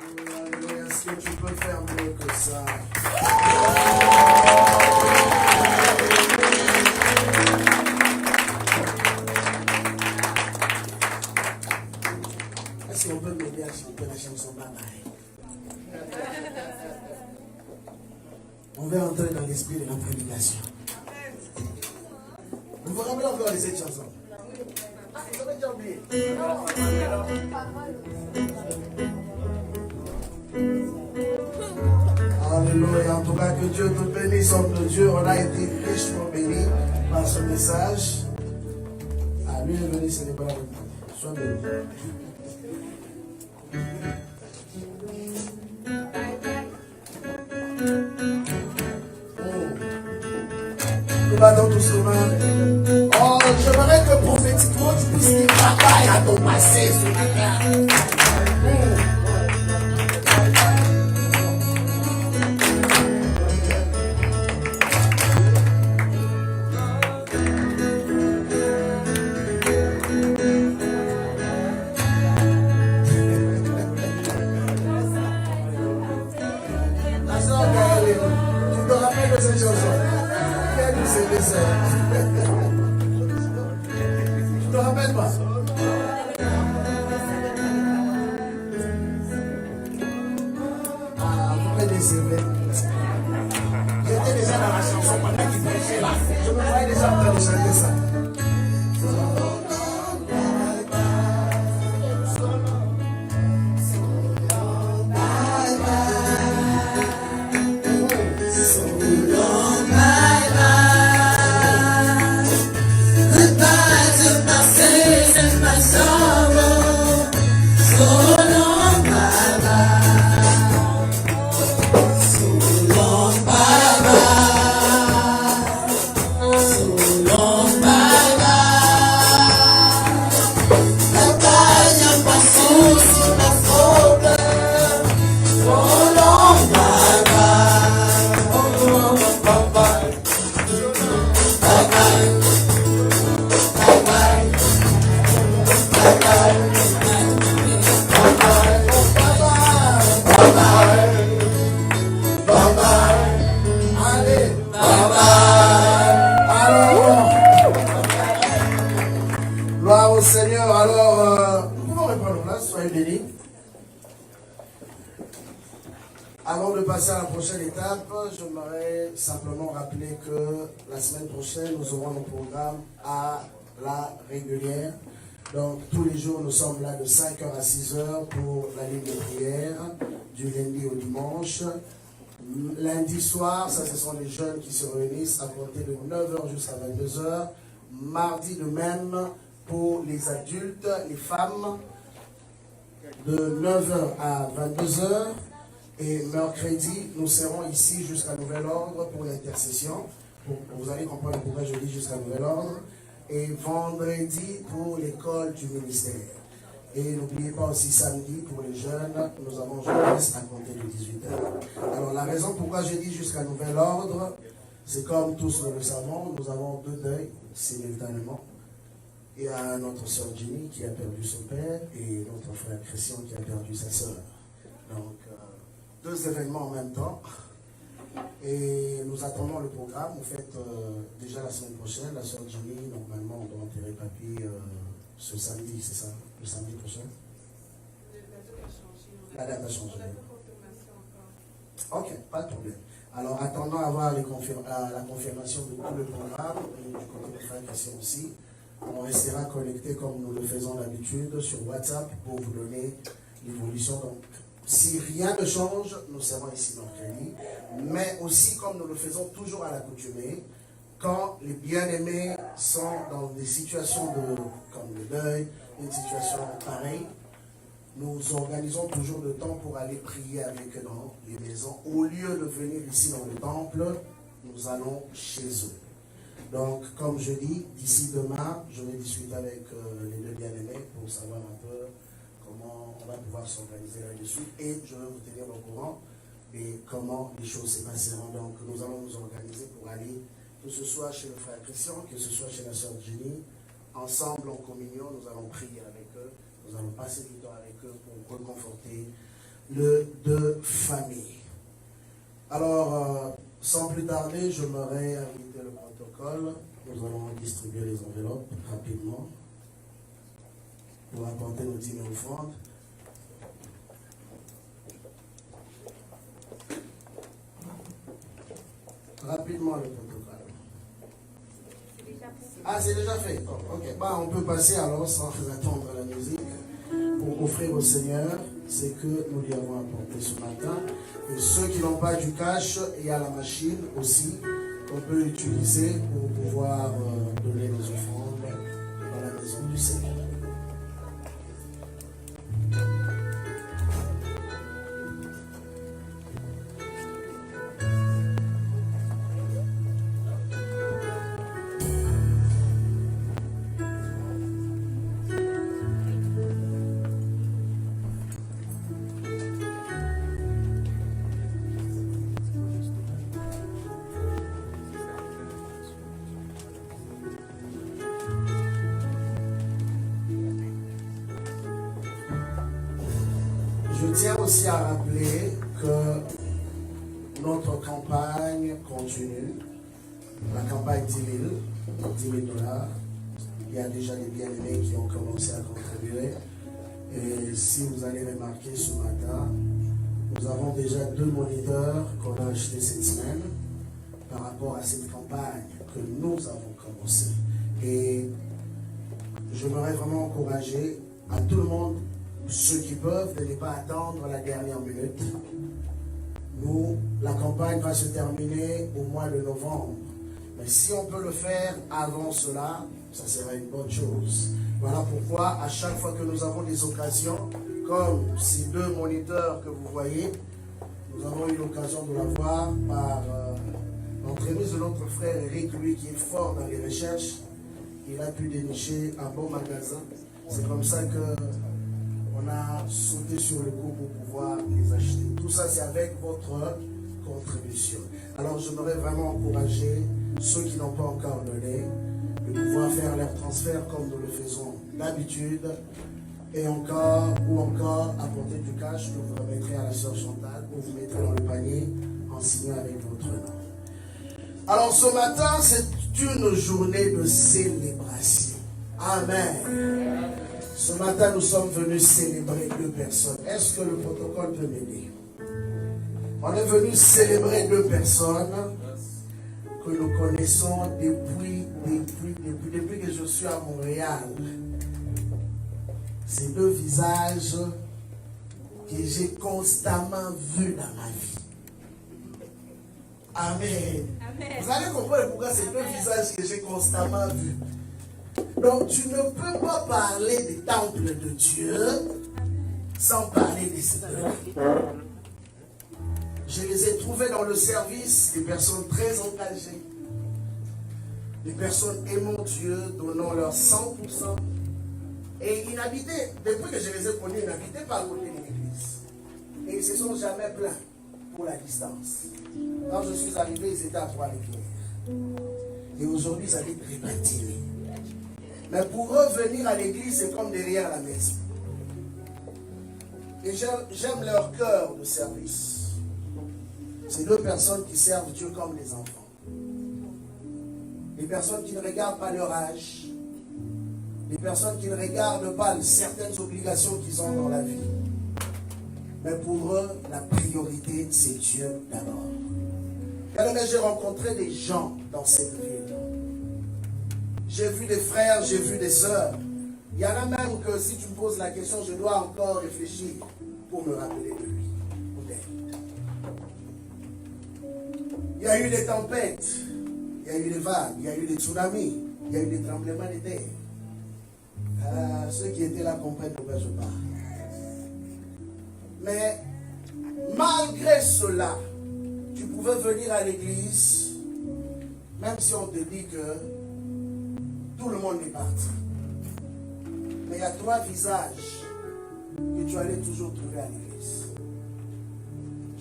Est-ce que tu peux faire mieux que ça? Est-ce qu'on peut m'aider à chanter la chanson Bye Bye? On va entrer dans l'esprit de la prédication. Vous vous rappelez encore de cette chanson? Ah, vous avez déjà oublié. Alléluia. En tout cas, que Dieu te bénisse, homme de Dieu. On a été richement bénis par ce message. Ah, lui est venu célébrer avec nous. Sois béni. Nous battons tous nos mains. Oh, j'aimerais que prophétiquement tu puisses dire bye à ton passé ce matin. Tu te rappelles de cette chanson? Qui a dit c'est tu te rappelles pas? Ah, vous pouvez décevoir. J'étais déjà dans la chanson pendant qu'il prêchait là. Je me voyais déjà en train de chanter ça. Gloire au Seigneur. Alors, nous pouvons reprendre place, soyez bénis. Avant de passer à la prochaine étape, j'aimerais simplement rappeler que la semaine prochaine, nous aurons un programme à la régulière. Donc, tous les jours, nous sommes là de 5h à 6h pour la ligne de prière, du lundi au dimanche. Lundi soir, ça, ce sont les jeunes qui se réunissent à compter de 9h jusqu'à 22h. Mardi, de même, pour les adultes, les femmes, de 9h à 22h. Et mercredi, nous serons ici jusqu'à nouvel ordre pour l'intercession. Vous allez comprendre pourquoi je dis jusqu'à nouvel ordre. Et vendredi pour l'école du ministère. Et n'oubliez pas aussi samedi pour les jeunes, nous avons jeunesse à compter de 18h. Alors la raison pourquoi je dis jusqu'à nouvel ordre, c'est comme tous nous le savons, nous avons deux deuils simultanément. Il y a notre soeur Jenny qui a perdu son père et notre frère Christian qui a perdu sa soeur. Donc, deux événements en même temps. Et nous attendons le programme. En fait, déjà la semaine prochaine, la soeur Jenny, normalement, on doit enterrer papy ce samedi, c'est ça? Le samedi prochain? La date a changé. Ok, pas de problème. Alors, attendant d'avoir la confirmation de tout le programme, et du côté de frère Christian aussi, on restera connecté comme nous le faisons d'habitude sur WhatsApp pour vous donner l'évolution. Donc, si rien ne change, nous serons ici mercredi. Mais aussi, comme nous le faisons toujours à l'accoutumée, quand les bien-aimés sont dans des situations comme le deuil, une situation pareille, nous organisons toujours le temps pour aller prier avec eux dans les maisons. Au lieu de venir ici dans le temple, nous allons chez eux. Donc, comme je dis, d'ici demain, je vais discuter avec les deux bien-aimés pour savoir un peu comment on va pouvoir s'organiser là-dessus. Et je vais vous tenir au courant de comment les choses se passeront. Donc, nous allons nous organiser pour aller, que ce soit chez le frère Christian, que ce soit chez la sœur Jenny, ensemble en communion, nous allons prier avec eux. Nous allons passer du temps avec eux pour reconforter de famille. Alors, sans plus tarder, je m'aurais invité le protocole. Nous allons distribuer les enveloppes rapidement pour apporter nos dîmes et offrandes. Rapidement le protocole. Ah, c'est déjà fait. Oh, ok. Bah, on peut passer alors sans attendre la musique pour offrir au Seigneur ce que nous lui avons apporté ce matin. Et ceux qui n'ont pas du cash, il y a la machine aussi qu'on peut utiliser pour pouvoir donner les offrandes dans la maison du Seigneur. Je tiens aussi à rappeler que notre campagne continue. La campagne 10 000 dollars. Il y a déjà des bien-aimés qui ont commencé à contribuer. Et si vous allez remarquer ce matin, nous avons déjà 2 moniteurs qu'on a achetés cette semaine par rapport à cette campagne que nous avons commencé. Et je voudrais vraiment encourager à tout le monde, ceux qui peuvent, de ne pas attendre la dernière minute. Nous, la campagne va se terminer au mois de novembre. Mais si on peut le faire avant cela, ça serait une bonne chose. Voilà pourquoi, à chaque fois que nous avons des occasions, comme ces 2 moniteurs que vous voyez, nous avons eu l'occasion de l'avoir par l'entremise de notre frère Eric, lui qui est fort dans les recherches. Il a pu dénicher un bon magasin. C'est comme ça que on a sauté sur le coup pour pouvoir les acheter. Tout ça, c'est avec votre contribution. Alors, j'aimerais vraiment encourager ceux qui n'ont pas encore donné de pouvoir faire leur transfert comme nous le faisons d'habitude et encore apporter du cash que vous remettrez à la sœur Chantal ou vous mettrez dans le panier en signant avec votre nom. Alors, ce matin, c'est une journée de célébration. Amen. Ce matin, nous sommes venus célébrer 2 personnes. Est-ce que le protocole peut m'aider? On est venu célébrer 2 personnes que nous connaissons depuis que je suis à Montréal. Ces 2 visages que j'ai constamment vus dans ma vie. Amen. Amen. Vous allez comprendre pourquoi ces 2 visages que j'ai constamment vus. Donc, tu ne peux pas parler des temples de Dieu sans parler des seigneurs. Je les ai trouvés dans le service, des personnes très engagées, des personnes aimant Dieu, donnant leur 100%. Et ils n'habitaient, depuis que je les ai connus, ils n'habitaient pas à côté de l'église. Et ils ne se sont jamais plaints pour la distance. Quand je suis arrivé, ils étaient à Trois-les-Pierres. Et aujourd'hui, ils habitent Répartis. Mais pour eux, venir à l'église, c'est comme derrière la maison. Et j'aime leur cœur de service. C'est 2 personnes qui servent Dieu comme des enfants. Des personnes qui ne regardent pas leur âge. Des personnes qui ne regardent pas certaines obligations qu'ils ont dans la vie. Mais pour eux, la priorité, c'est Dieu d'abord. Mais j'ai rencontré des gens dans cette ville. J'ai vu des frères, j'ai vu des sœurs. Il y en a même que si tu me poses la question, je dois encore réfléchir pour me rappeler de lui. Il y a eu des tempêtes, il y a eu des vagues, il y a eu des tsunamis, il y a eu des tremblements de terre. Ceux qui étaient là comprennent de quoi je parle. Mais malgré cela, tu pouvais venir à l'église, même si on te dit que tout le monde est parti. Mais il y a 3 visages que tu allais toujours trouver à l'église.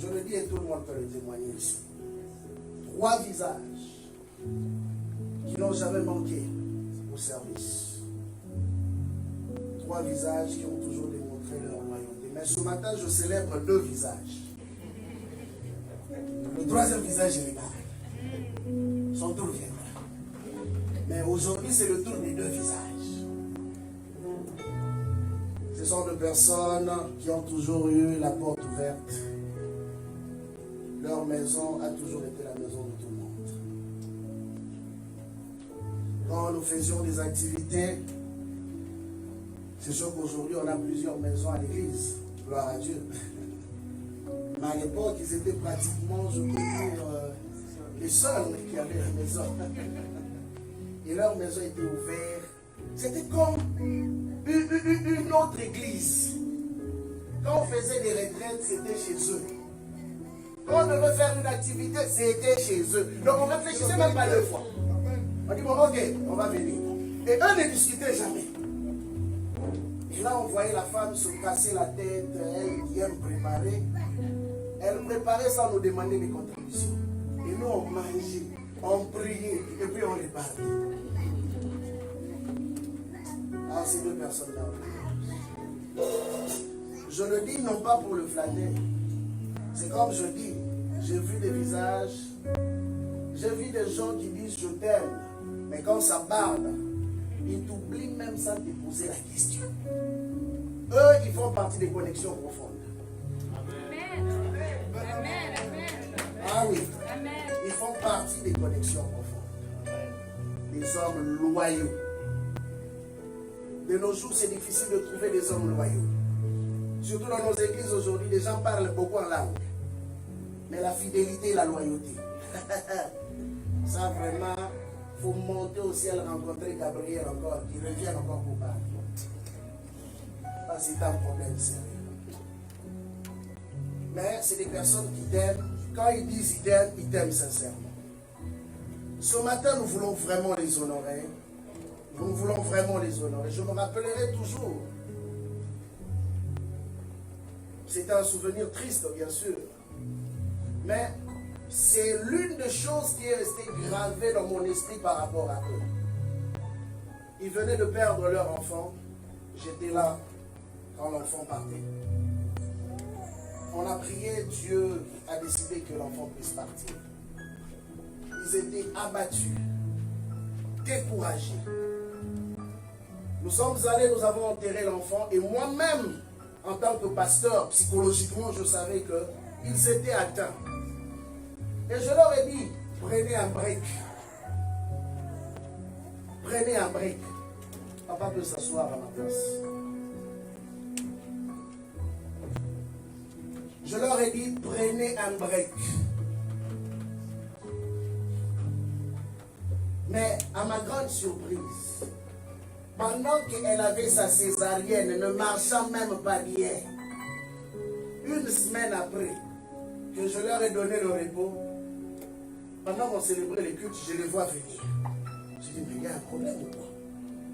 Je le dis et tout le monde peut le témoigner ici. 3 visages qui n'ont jamais manqué au service. 3 visages qui ont toujours démontré leur loyauté. Mais ce matin, je célèbre 2 visages. Le 3e visage, je regarde. Son tour viendra. Mais aujourd'hui, c'est le tour des 2 visages. Ce sont 2 personnes qui ont toujours eu la porte ouverte. Leur maison a toujours été la maison de tout le monde. Quand nous faisions des activités, c'est sûr qu'aujourd'hui, on a plusieurs maisons à l'église. Gloire à Dieu. Mais à l'époque, ils étaient pratiquement, je peux dire, les seuls qui avaient la maison. Et leur maison était ouverte. C'était comme une autre église. Quand on faisait des retraites, c'était chez eux. Quand on devait faire une activité, c'était chez eux. Donc on ne réfléchissait même pas 2 fois. On dit, bon, ok, on va venir. Et eux ne discutaient jamais. Et là, on voyait la femme se casser la tête, elle qui aime préparer. Elle préparait sans nous demander des contributions. Et nous, on mangeait, on priait, et puis on les parlait. Ah, ces 2 personnes-là. Je le dis non pas pour le flatter. C'est comme je dis, j'ai vu des visages, j'ai vu des gens qui disent je t'aime, mais quand ça parle, ils t'oublient même sans te poser la question. Eux, ils font partie des connexions profondes. Ah oui, ils font partie des connexions profondes. Des hommes loyaux. De nos jours, c'est difficile de trouver des hommes loyaux. Surtout dans nos églises aujourd'hui, les gens parlent beaucoup en langue. Mais la fidélité et la loyauté. Ça vraiment, il faut monter au ciel, rencontrer Gabriel encore, qui revienne encore pour parler. C'est un problème sérieux. Mais c'est des personnes qui t'aiment. Quand ils disent ils t'aiment sincèrement. Ce matin, nous voulons vraiment les honorer. Nous voulons vraiment les honorer. Je me rappellerai toujours. C'est un souvenir triste, bien sûr. Mais c'est l'une des choses qui est restée gravée dans mon esprit par rapport à eux. Ils venaient de perdre leur enfant. J'étais là quand l'enfant partait. On a prié, Dieu a décidé que l'enfant puisse partir. Ils étaient abattus, découragés. Nous sommes allés, nous avons enterré l'enfant et moi-même, en tant que pasteur, psychologiquement, je savais qu'ils étaient atteints. Et je leur ai dit, prenez un break. Prenez un break. Papa peut s'asseoir à ma place. Je leur ai dit, prenez un break. Mais à ma grande surprise, pendant qu'elle avait sa césarienne, ne marchant même pas bien, 1 semaine après que je leur ai donné le repos, pendant qu'on célébrait les cultes, je les vois venir. Je dis, mais il y a un problème ou quoi?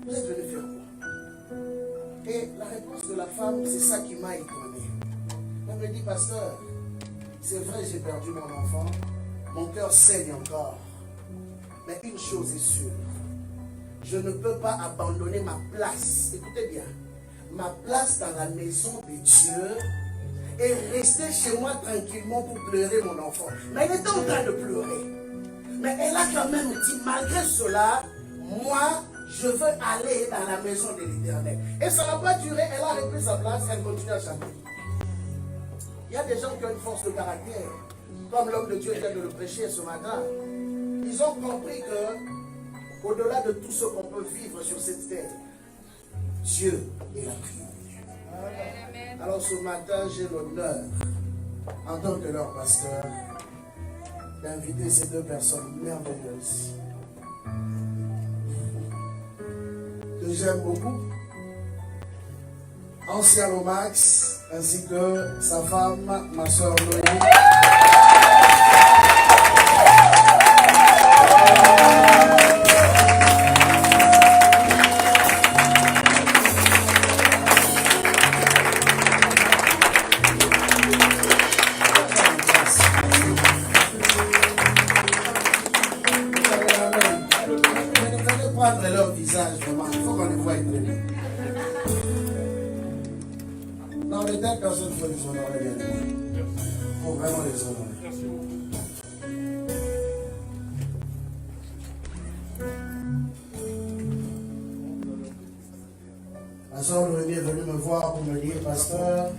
Vous êtes venus faire quoi? Et la réponse de la femme, c'est ça qui m'a étonné. Elle me dit, pasteur, c'est vrai, j'ai perdu mon enfant, mon cœur saigne encore. Mais une chose est sûre, je ne peux pas abandonner ma place, écoutez bien, ma place dans la maison de Dieu et rester chez moi tranquillement pour pleurer mon enfant. Mais elle était en train de pleurer. Mais elle a quand même dit, malgré cela, moi, je veux aller dans la maison de l'Éternel. Et ça n'a pas duré, elle a repris sa place, elle continue à chanter. Il y a des gens qui ont une force de caractère, comme l'homme de Dieu vient de le prêcher ce matin. Ils ont compris que, au-delà de tout ce qu'on peut vivre sur cette terre, Dieu est la prière. Alors ce matin, j'ai l'honneur, en tant que leur pasteur, d'inviter ces 2 personnes merveilleuses que j'aime beaucoup, Ancien Lomax, ainsi que sa femme, ma soeur Noémie. Leur visage, vraiment, il faut qu'on les voie très bien. Non, Non, les telles personnes, il faut les honorer bien. Il faut vraiment les honorer. Merci beaucoup. Ma soeur Noémie est venue me voir pour me dire, pasteur,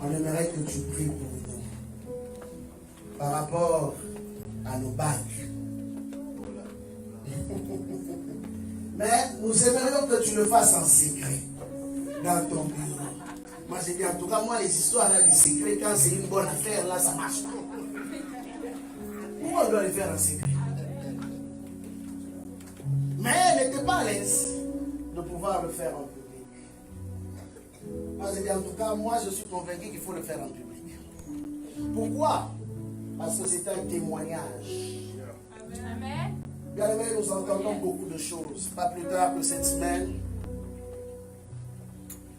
on aimerait que tu pries pour nous. Par rapport à nos bacs. Mais nous aimerions que tu le fasses en secret. Dans ton bureau. Moi j'ai dit, en tout cas, moi les histoires là, du secret, quand c'est une bonne affaire, là, ça marche pas. Pourquoi on doit les faire en secret? Mais elle n'était pas à l'aise de pouvoir le faire en public. Moi j'ai dit, en tout cas, moi je suis convaincu qu'il faut le faire en public. Pourquoi? Parce que c'est un témoignage. Amen. Bien aimé, nous entendons beaucoup de choses. Pas plus tard que cette semaine,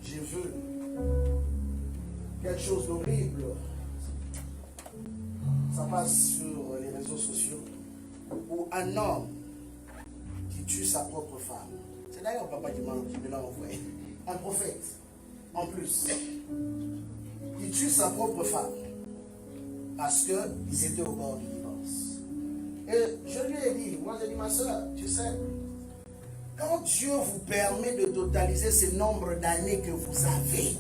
j'ai vu quelque chose d'horrible. Ça passe sur les réseaux sociaux où un homme qui tue sa propre femme. C'est d'ailleurs papa qui me l'a envoyé. Un prophète, en plus, qui tue sa propre femme parce qu'ils étaient au bord du divorce. Et je lui ai dit, moi j'ai dit, ma soeur, tu sais, quand Dieu vous permet de totaliser ce nombre d'années que vous avez,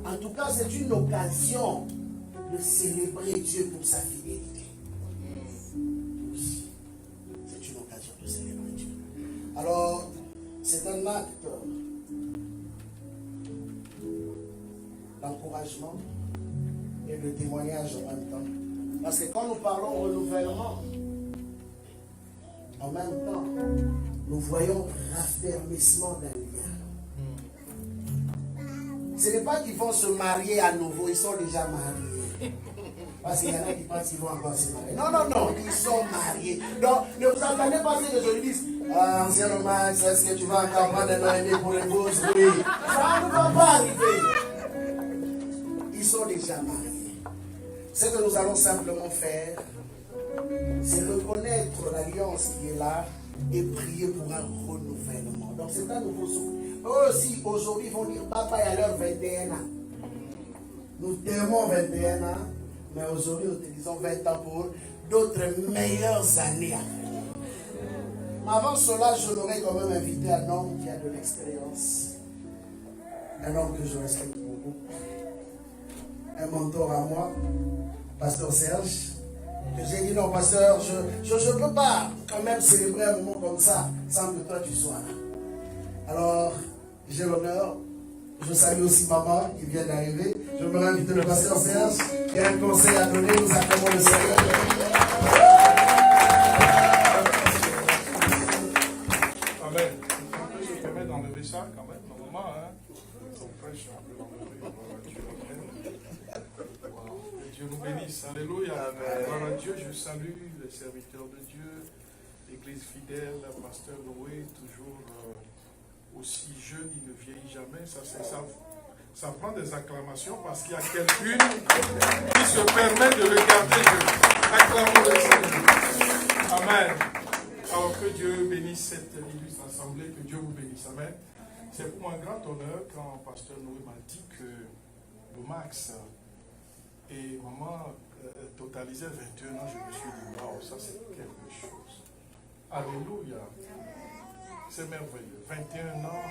en tout cas, c'est une occasion de célébrer Dieu pour sa fidélité. C'est une occasion de célébrer Dieu. Alors, c'est un acte d'encouragement et de témoignage en même temps. Parce que quand nous parlons renouvellement, en même temps, nous voyons raffermissement d'un lien. Ce n'est pas qu'ils vont se marier à nouveau, ils sont déjà mariés. Parce qu'il y en a qui pensent qu'ils vont encore se marier. Non, non, non, ils sont mariés. Donc, ne vous attendez pas à ce que je lui dise, ancien Max, est-ce que tu vas encore prendre un an et demi pour les bourses? Oui. Ça ne va pas arriver. Ils sont déjà mariés. Ce que nous allons simplement faire, c'est reconnaître l'alliance qui est là et prier pour un renouvellement. Donc c'est un nouveau souffle. Eux aussi, aujourd'hui, vont dire papa à leur 21 ans. Nous t'aimons 21 ans, mais aujourd'hui, nous te disons 20 ans pour d'autres meilleures années à venir. Mais avant cela, je l'aurais quand même invité un homme qui a de l'expérience. Un homme que je respecte beaucoup. Un mentor à moi, Pasteur Serge. J'ai dit non, pasteur, je ne peux pas quand même célébrer un moment comme ça sans que toi tu sois là. Alors, j'ai l'honneur, je salue aussi maman qui vient d'arriver. Je me inviter le pasteur Serge qui a un conseil à donner, nous acclamons le Seigneur. Amen. On peut se permettre d'enlever ça quand même, normalement, hein. Son prêche, on peut l'enlever. Que Dieu nous bénisse. Alléluia. Gloire à Dieu, je salue les serviteurs de Dieu, l'église fidèle, le pasteur Noé, toujours aussi jeune, il ne vieillit jamais. Ça prend des acclamations parce qu'il y a quelqu'un qui se permet de le garder jeune. Acclamons le Seigneur. Amen. Alors que Dieu bénisse cette illustre assemblée, que Dieu vous bénisse. Amen. C'est pour moi un grand honneur quand pasteur Noé m'a dit que le max et maman totalisait 21 ans. Je me suis dit, waouh, ça c'est quelque chose. Alléluia. C'est merveilleux. 21 ans,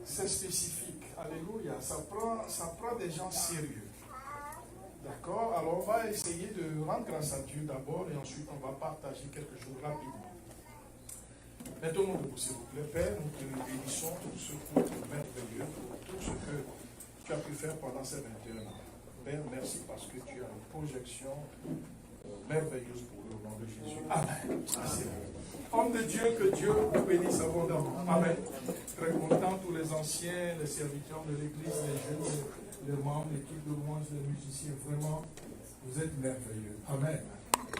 c'est spécifique. Alléluia. Ça prend des gens sérieux. D'accord? Alors on va essayer de rendre grâce à Dieu d'abord et ensuite on va partager quelque chose rapidement. Mettons-nous debout, s'il vous plaît. Père, nous te bénissons pour ce couple merveilleux, pour tout ce que tu as pu faire pendant ces 21 ans. Père, merci parce que tu as une projection merveilleuse pour le nom de Jésus. Amen. Merci. Homme de Dieu, que Dieu vous bénisse abondamment. Amen. Très content, tous les anciens, les serviteurs de l'Église, les jeunes, les membres, l'équipe de louange, les musiciens, vraiment, vous êtes merveilleux. Amen.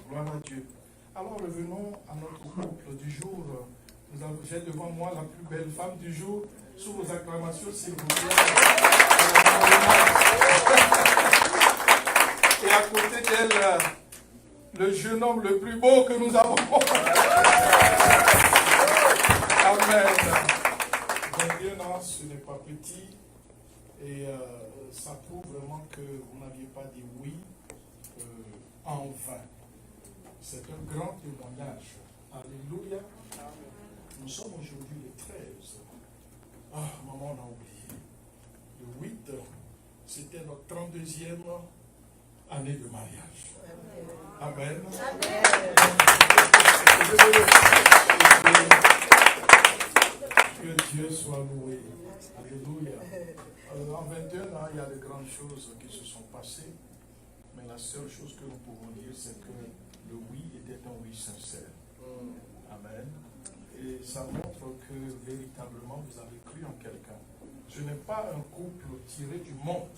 Gloire à Dieu. Alors revenons à notre couple du jour. J'ai devant moi la plus belle femme du jour. Sous vos acclamations, s'il vous plaît. Et à côté d'elle, le jeune homme le plus beau que nous avons. Amen. 21 ans, ce n'est pas petit. Et ça prouve vraiment que vous n'aviez pas dit oui en vain. C'est un grand témoignage. Alléluia. Nous sommes aujourd'hui le 13. Ah, maman, on a oublié. Le 8, c'était notre 32e année de mariage. Amen. Que Dieu soit loué. Alléluia. En 21 ans, il y a de grandes choses qui se sont passées. Mais la seule chose que nous pouvons dire, c'est que le oui était un oui sincère. Amen. Et ça montre que véritablement vous avez cru en quelqu'un. Ce n'est pas un couple tiré du monde.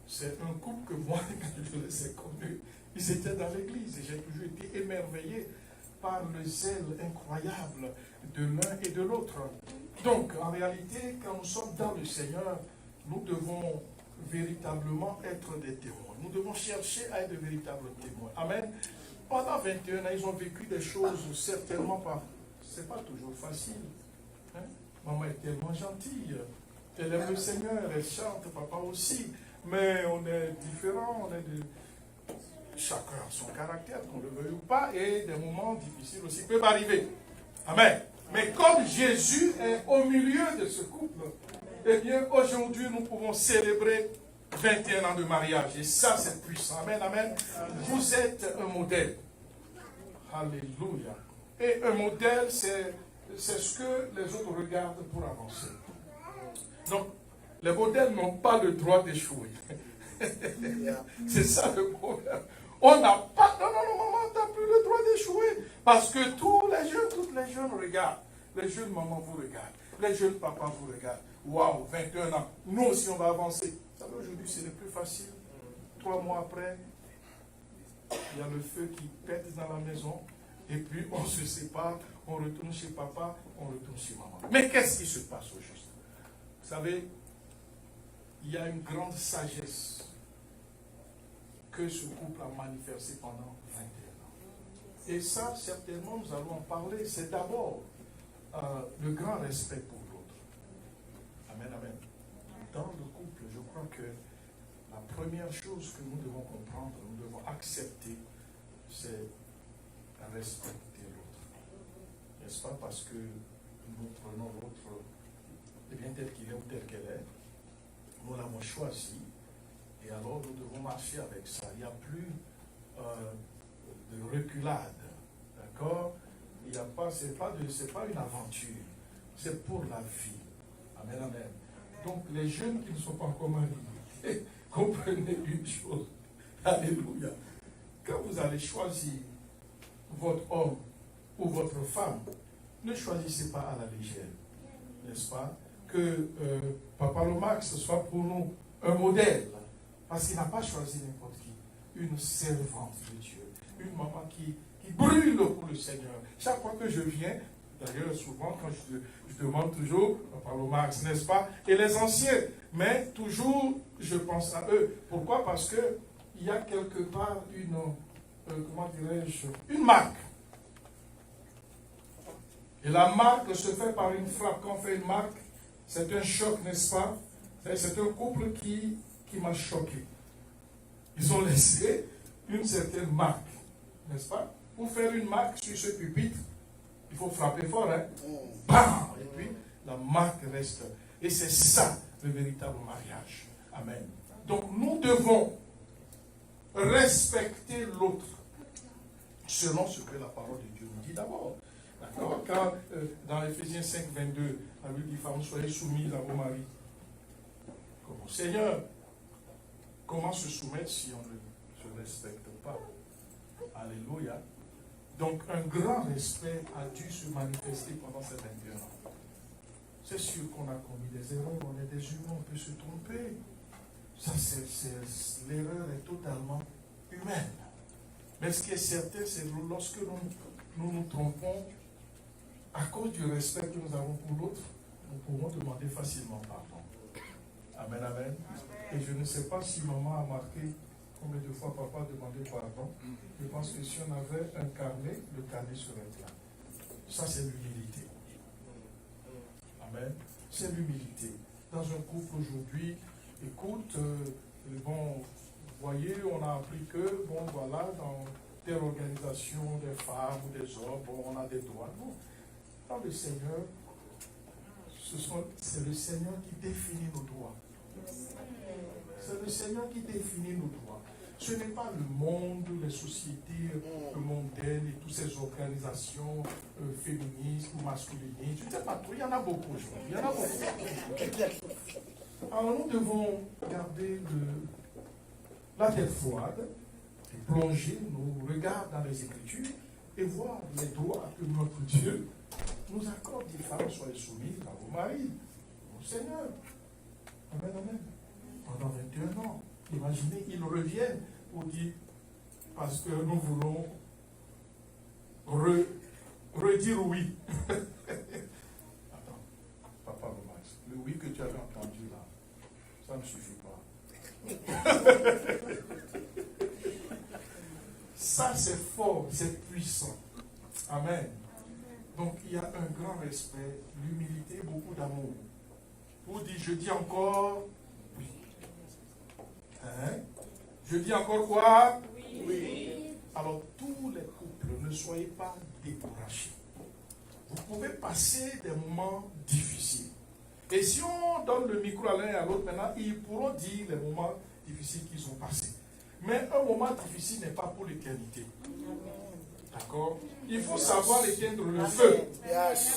C'est un couple que moi, quand je les ai connus, ils étaient dans l'église. Et j'ai toujours été émerveillé par le zèle incroyable de l'un et de l'autre. Donc, en réalité, quand nous sommes dans le Seigneur, nous devons véritablement être des témoins. Nous devons chercher à être de véritables témoins. Amen. Pendant 21 ans, ils ont vécu des choses certainement pas. C'est pas toujours facile. Hein? Maman est tellement gentille. Elle aime le Seigneur, elle chante, papa aussi. Mais on est différents, on est de... Chacun a son caractère, qu'on le veuille ou pas, et des moments difficiles aussi peuvent arriver. Amen. Mais comme Jésus est au milieu de ce couple, eh bien, aujourd'hui, nous pouvons célébrer 21 ans de mariage. Et ça, c'est puissant. Amen, amen. Vous êtes un modèle. Alléluia. Et un modèle, c'est ce que les autres regardent pour avancer. Donc, les modèles n'ont pas le droit d'échouer. C'est ça le problème. On n'a pas... Non, maman, tu n'as plus le droit d'échouer. Parce que tous les jeunes, toutes les jeunes regardent. Les jeunes mamans vous regardent. Les jeunes papas vous regardent. Waouh, 21 ans. Nous aussi, on va avancer. Vous savez, aujourd'hui, c'est le plus facile. 3 mois après, il y a le feu qui pète dans la maison. Et puis, on se sépare. On retourne chez papa. On retourne chez maman. Mais qu'est-ce qui se passe au juste? Vous savez, il y a une grande sagesse que ce couple a manifesté pendant 21 ans. Et ça, certainement, nous allons en parler. C'est d'abord le grand respect pour l'autre. Amen, amen. Dans le couple, je crois que la première chose que nous devons comprendre, nous devons accepter, c'est respecter l'autre. N'est-ce pas? Parce que nous prenons l'autre, eh bien, tel qu'il est ou tel qu'elle est. Nous l'avons choisi. Et alors, nous devons marcher avec ça. Il n'y a plus de reculade. D'accord? Il n'y a pas, c'est pas une aventure. C'est pour la vie. Amen, amen. Donc, les jeunes qui ne sont pas encore mariés, comprenez une chose. Alléluia. Quand vous allez choisir votre homme ou votre femme, ne choisissez pas à la légère. N'est-ce pas? Que Papa Lomax soit pour nous un modèle. Parce qu'il n'a pas choisi n'importe qui. Une servante de Dieu. Une maman qui brûle pour le Seigneur. Chaque fois que je viens, d'ailleurs souvent quand je demande toujours, Papa Lomax, n'est-ce pas? Et les anciens. Mais toujours, je pense à eux. Pourquoi? Parce qu'il y a quelque part une, comment dirais-je, une marque. Et la marque se fait par une frappe. Quand on fait une marque, c'est un choc, n'est-ce pas? C'est un couple qui m'a choqué. Ils ont laissé une certaine marque, n'est-ce pas? Pour faire une marque sur ce pupitre, il faut frapper fort, hein? Bam! Et puis, la marque reste. Et c'est ça, le véritable mariage. Amen. Donc, nous devons respecter l'autre selon ce que la parole de Dieu nous dit d'abord. D'accord? Quand, dans Ephésiens 5, 22, la Bible dit, femmes, soyez soumises à vos maris. Comme au Seigneur. Comment se soumettre si on ne se respecte pas? Alléluia. Donc, un grand respect a dû se manifester pendant ces 21 ans. C'est sûr qu'on a commis des erreurs, on est des humains, on peut se tromper. Ça, l'erreur est totalement humaine. Mais ce qui est certain, c'est que lorsque nous trompons, à cause du respect que nous avons pour l'autre, nous pouvons demander facilement pardon. Amen, amen. Et je ne sais pas si maman a marqué combien de fois papa demandait pardon. Je pense que si on avait un carnet, le carnet serait là. Ça, c'est l'humilité. Amen. C'est l'humilité. dans un couple aujourd'hui, écoute, bon, vous voyez, on a appris que, bon, voilà, dans telle organisation des femmes ou des hommes, bon, on a des droits. Non, dans le Seigneur, c'est le Seigneur qui définit nos droits. C'est le Seigneur qui définit nos droits. Ce n'est pas le monde, les sociétés mondaines et toutes ces organisations féministes ou masculinistes. Je ne sais pas trop, il y en a beaucoup aujourd'hui. Il y en a beaucoup. Alors nous devons garder la tête froide et plonger nos regards dans les Écritures et voir les droits que notre Dieu nous accorde. Les femmes, soyez soumises à vos maris, au Seigneur. Amen, amen. Pendant 21 ans. Imaginez, ils reviennent pour dire, parce que nous voulons redire oui. Attends, papa Max, le oui que tu avais entendu là, ça ne suffit pas. Ça c'est fort, c'est puissant. Amen. Donc il y a un grand respect, l'humilité, beaucoup d'amour. Pour dire, je dis encore oui. Hein? Je dis encore quoi? Oui. Alors tous les couples, ne soyez pas découragés. Vous pouvez passer des moments difficiles. Et si on donne le micro à l'un et à l'autre maintenant, ils pourront dire les moments difficiles qu'ils ont passés. Mais un moment difficile n'est pas pour l'éternité. D'accord? Il faut savoir éteindre le feu.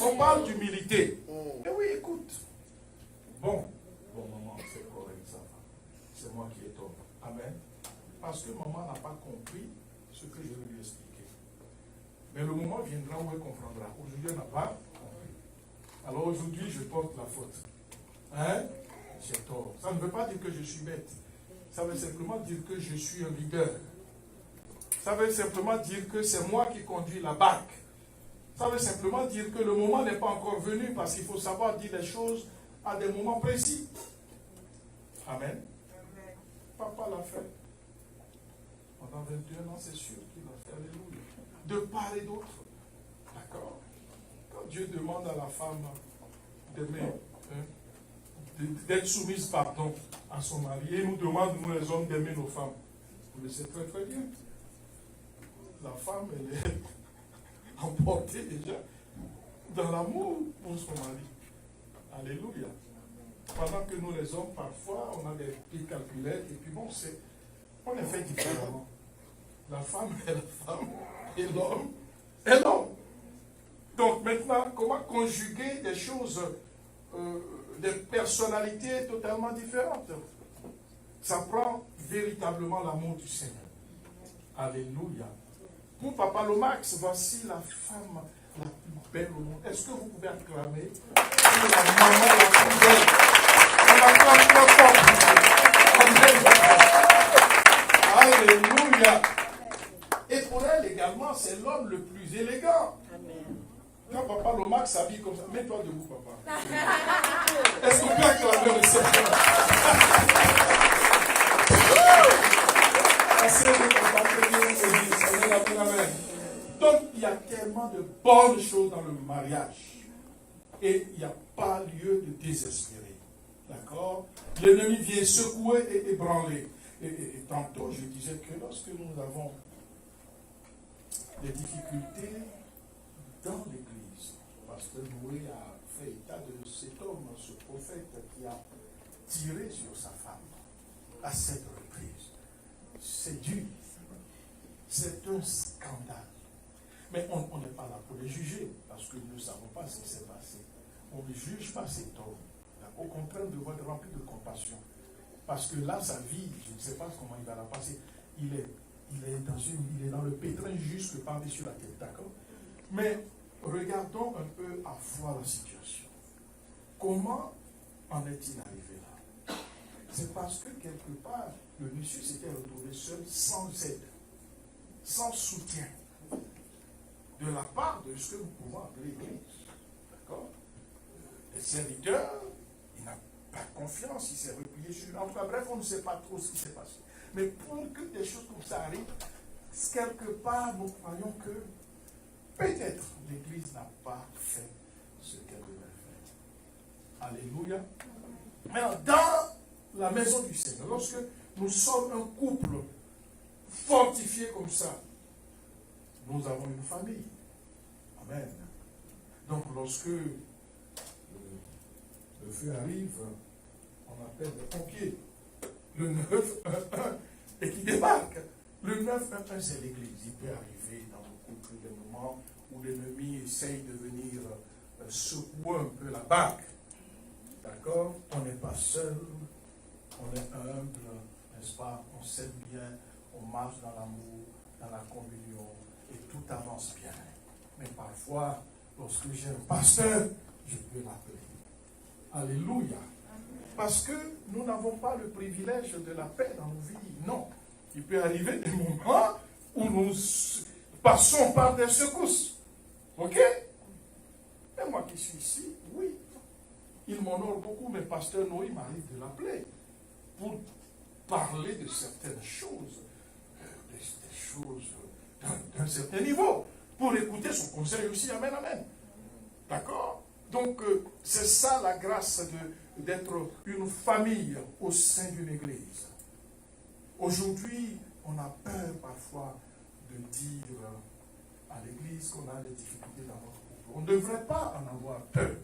On parle d'humilité. Et oui, écoute. Bon, maman, c'est correct, ça va. C'est moi qui ai tort. Amen. Parce que maman n'a pas compris ce que je vais lui expliquer. Mais le moment viendra où elle comprendra. Aujourd'hui, elle n'a pas compris. Alors aujourd'hui, je porte la faute. Hein? J'ai tort. Ça ne veut pas dire que je suis bête. Ça veut simplement dire que je suis un leader. Ça veut simplement dire que c'est moi qui conduis la barque. Ça veut simplement dire que le moment n'est pas encore venu parce qu'il faut savoir dire les choses à des moments précis. Amen. Papa l'a fait. Pendant 21 ans, c'est sûr qu'il l'a fait. Alléluia. De part et d'autre. D'accord? Quand Dieu demande à la femme d'aimer, d'être soumise, pardon, à son mari, et nous demande, nous les hommes, d'aimer nos femmes. Vous le savez très très bien. La femme, elle est emportée déjà dans l'amour pour son mari. Alléluia. Pendant que nous les hommes, parfois, on a des petites calculettes, et puis bon, on est fait différemment. La femme est la femme, et l'homme est l'homme. Donc maintenant, comment conjuguer des choses, des personnalités totalement différentes? Ça prend véritablement l'amour du Seigneur. Alléluia. Pour Papa Lomax, voici la femme la plus belle au monde. Est-ce que vous pouvez acclamer pour la maman la plus belle? On acclame très fort. Alléluia. Et pour elle également, c'est l'homme le plus élégant. Amen. Quand Papa Lomax s'habille comme ça, mets-toi debout, papa. Est-ce qu'on peut acclamer le Seigneur? Donc, il y a tellement de bonnes choses dans le mariage. Et il n'y a pas lieu de désespérer. D'accord? L'ennemi vient secouer et ébranler. Et tantôt, je disais que lorsque nous avons des difficultés dans l'église, parce que Noé a fait état de cet homme, ce prophète qui a tiré sur sa femme à cette reprise. C'est dur. C'est un scandale. Mais on n'est pas là pour les juger, parce que nous ne savons pas ce qui s'est passé. On ne juge pas cet homme. Au contraire, on doit être rempli de compassion. Parce que là, sa vie, je ne sais pas comment il va la passer. Il est dans le pétrin jusque par-dessus la tête, d'accord? Mais regardons un peu à froid la situation. Comment en est-il arrivé là? C'est parce que quelque part, le monsieur s'était retrouvé seul, sans aide, sans soutien, de la part de ce que nous pouvons appeler l'Église. D'accord? Le serviteur, il n'a pas confiance, il s'est replié sur lui. En tout cas, bref, on ne sait pas trop ce qui s'est passé. Mais pour que des choses comme ça arrivent, quelque part, nous croyons que peut-être l'Église n'a pas fait ce qu'elle devait faire. Alléluia. Maintenant, dans la maison du Seigneur, lorsque nous sommes un couple fortifié comme ça, nous avons une famille. Amen. Donc, lorsque le feu arrive, on appelle le pompier. Le 911 et qui débarque. Le 911, c'est l'église. Il peut arriver dans le couple des moments où l'ennemi essaye de venir secouer un peu la barque. D'accord? On n'est pas seul, on est humble, n'est-ce pas? On s'aime bien, on marche dans l'amour, dans la communion, et tout avance bien. Mais parfois, lorsque j'ai un pasteur, je peux l'appeler. Alléluia. Parce que nous n'avons pas le privilège de la paix dans nos vies. Non. Il peut arriver des moments où nous passons par des secousses. Ok? Mais moi qui suis ici, oui. Il m'honore beaucoup, mais pasteur Noé m'arrive de l'appeler pour parler de certaines choses, des choses d'un certain niveau, pour écouter son conseil aussi. Amen, amen. D'accord? Donc, c'est ça la grâce d'être une famille au sein d'une église. Aujourd'hui, on a peur parfois de dire à l'église qu'on a des difficultés dans notre couple. On ne devrait pas en avoir peur.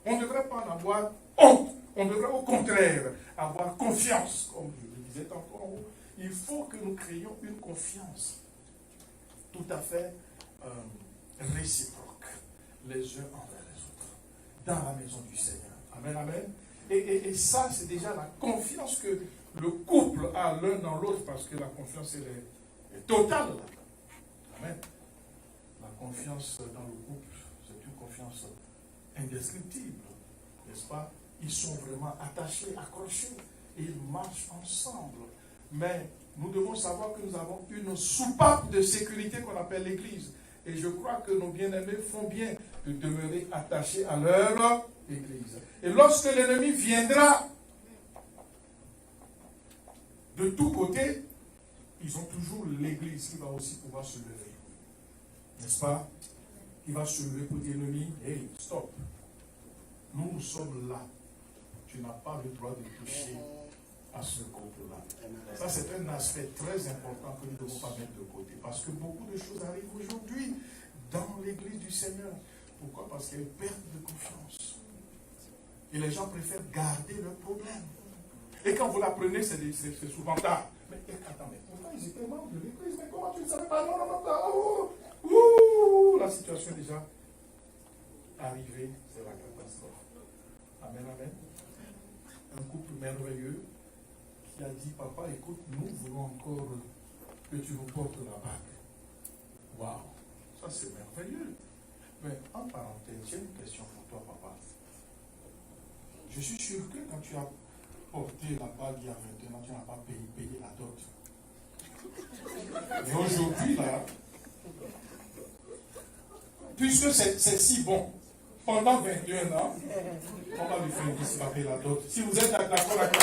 On ne devrait pas en avoir honte. On devrait au contraire avoir confiance. Comme je le disais tantôt en haut, il faut que nous créions une confiance tout à fait réciproque, les uns envers les autres, dans la maison du Seigneur. Amen, amen. Et ça, c'est déjà la confiance que le couple a l'un dans l'autre, parce que la confiance, elle est totale. Amen. La confiance dans le couple, c'est une confiance indescriptible, n'est-ce pas? Ils sont vraiment attachés, accrochés, et ils marchent ensemble. Mais nous devons savoir que nous avons une soupape de sécurité qu'on appelle l'Église. Et je crois que nos bien-aimés font bien de demeurer attachés à leur Église. Et lorsque l'ennemi viendra de tous côtés, ils ont toujours l'Église qui va aussi pouvoir se lever. N'est-ce pas? Qui va se lever pour dire l'ennemi, hey, stop. Nous sommes là. Tu n'as pas le droit de toucher à ce couple-là. Ça, c'est un aspect très important que nous ne devons pas mettre de côté. Parce que beaucoup de choses arrivent aujourd'hui dans l'Église du Seigneur. Pourquoi? Parce qu'il y a une perte de confiance. Et les gens préfèrent garder leurs problèmes. Et quand vous l'apprenez, c'est souvent tard. Mais attends, mais pourquoi ils étaient membres de l'Église? Mais comment tu ne savais pas? Non, la situation est déjà arrivée. C'est la catastrophe. Amen, amen. Un couple merveilleux qui a dit, papa, écoute, nous voulons encore que tu nous portes la bague. Waouh, ça c'est merveilleux. Mais en parenthèse, j'ai une question pour toi, papa. Je suis sûr que quand tu as porté la bague il y a 21 ans, tu n'as pas payé la dot. Mais aujourd'hui, là, puisque c'est si bon, pendant 21 ans, on va lui faire une liste, il va payer la dot. Si vous êtes d'accord avec la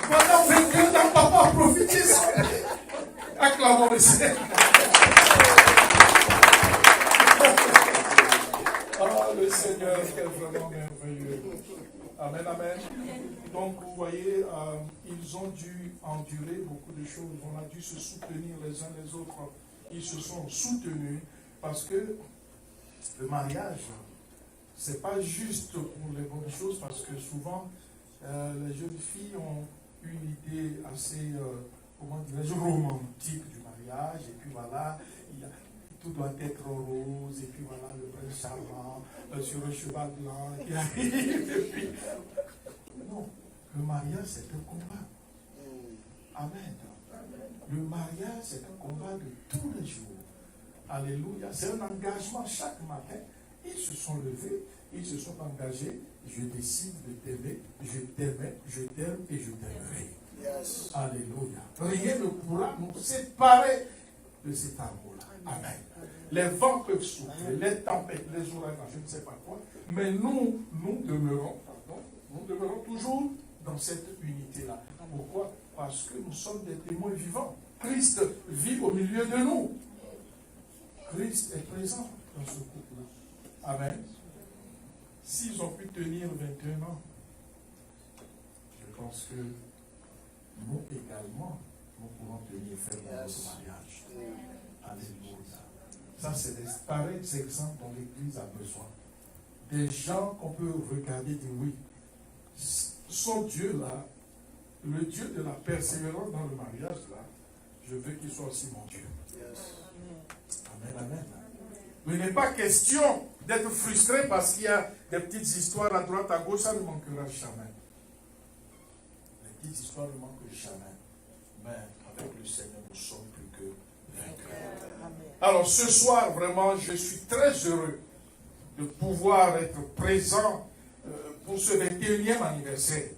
pendant 21 ans, papa a profité ça. Acclamons le Seigneur. Ah, le Seigneur est vraiment merveilleux. Amen, amen. Donc, vous voyez, ils ont dû endurer beaucoup de choses. On a dû se soutenir les uns les autres. Ils se sont soutenus parce que le mariage, c'est pas juste pour les bonnes choses, parce que souvent, les jeunes filles ont une idée assez, comment dirais-je, romantique du mariage, et puis voilà, tout doit être rose, et puis voilà, le prince charmant, sur un cheval blanc, qui arrive, et puis... Non, le mariage, c'est un combat. Amen. Le mariage, c'est un combat de tous les jours. Alléluia. C'est un engagement chaque matin. Ils se sont levés, ils se sont engagés. Je décide de t'aimer, je t'aimais, je t'aime et je t'aimerai. Yes. Alléluia. Rien ne pourra nous séparer de cet amour-là. Amen. Les vents peuvent souffler, les tempêtes, les ouragans, je ne sais pas quoi, mais nous demeurons toujours dans cette unité-là. Pourquoi? Parce que nous sommes des témoins vivants. Christ vit au milieu de nous. Christ est présent dans ce couple-là. Amen. s'ils ont pu tenir 21 ans, je pense que nous également, nous pouvons tenir ferme notre mariage. Alléluia. Ça, c'est des pareils exemples dont l'Église a besoin. Des gens qu'on peut regarder et dire oui, son Dieu là, le Dieu de la persévérance dans le mariage là, je veux qu'il soit aussi mon Dieu. Amen, amen. Il n'est pas question d'être frustré parce qu'il y a des petites histoires à droite, à gauche, ça ne manquera jamais. Les petites histoires ne manquent jamais. Mais avec le Seigneur, nous sommes plus que vainqueurs. Alors ce soir, vraiment, je suis très heureux de pouvoir être présent pour ce 21e anniversaire.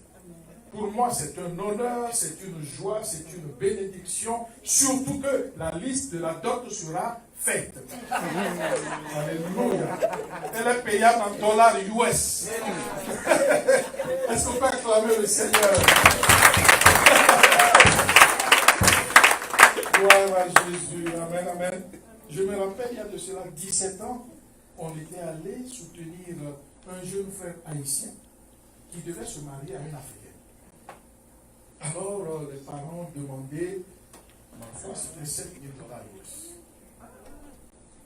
Pour moi, c'est un honneur, c'est une joie, c'est une bénédiction, surtout que la liste de la dot sera faite. Alléluia. Elle est payable en dollars US. Est-ce qu'on peut acclamer le Seigneur? Gloire à Jésus. Amen, amen. Je me rappelle, il y a de cela 17 ans, on était allé soutenir un jeune frère haïtien qui devait se marier à une Africaine. Alors, les parents demandaient, ma foi, c'était 7 000 dollars US.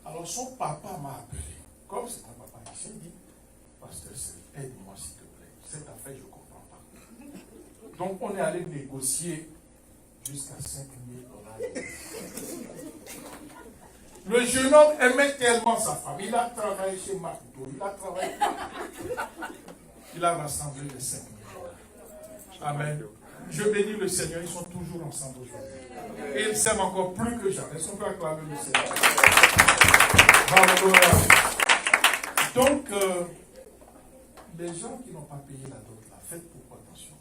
Alors, son papa m'a appelé. Comme c'est un papa haïtien, il dit, Pasteur, aide-moi s'il te plaît. Cette affaire, je ne comprends pas. Donc, on est allé négocier jusqu'à 5 000 dollars US. Le jeune homme aimait tellement sa femme. Il a travaillé chez McDo. Il a travaillé. Il a rassemblé les 5 000 dollars. Amen. Je bénis le Seigneur. Ils sont toujours ensemble aujourd'hui. Et ils s'aiment encore plus que jamais. Est-ce qu'on peut acclamer le Seigneur? Donc, les gens qui n'ont pas payé la dot, là, faites beaucoup attention.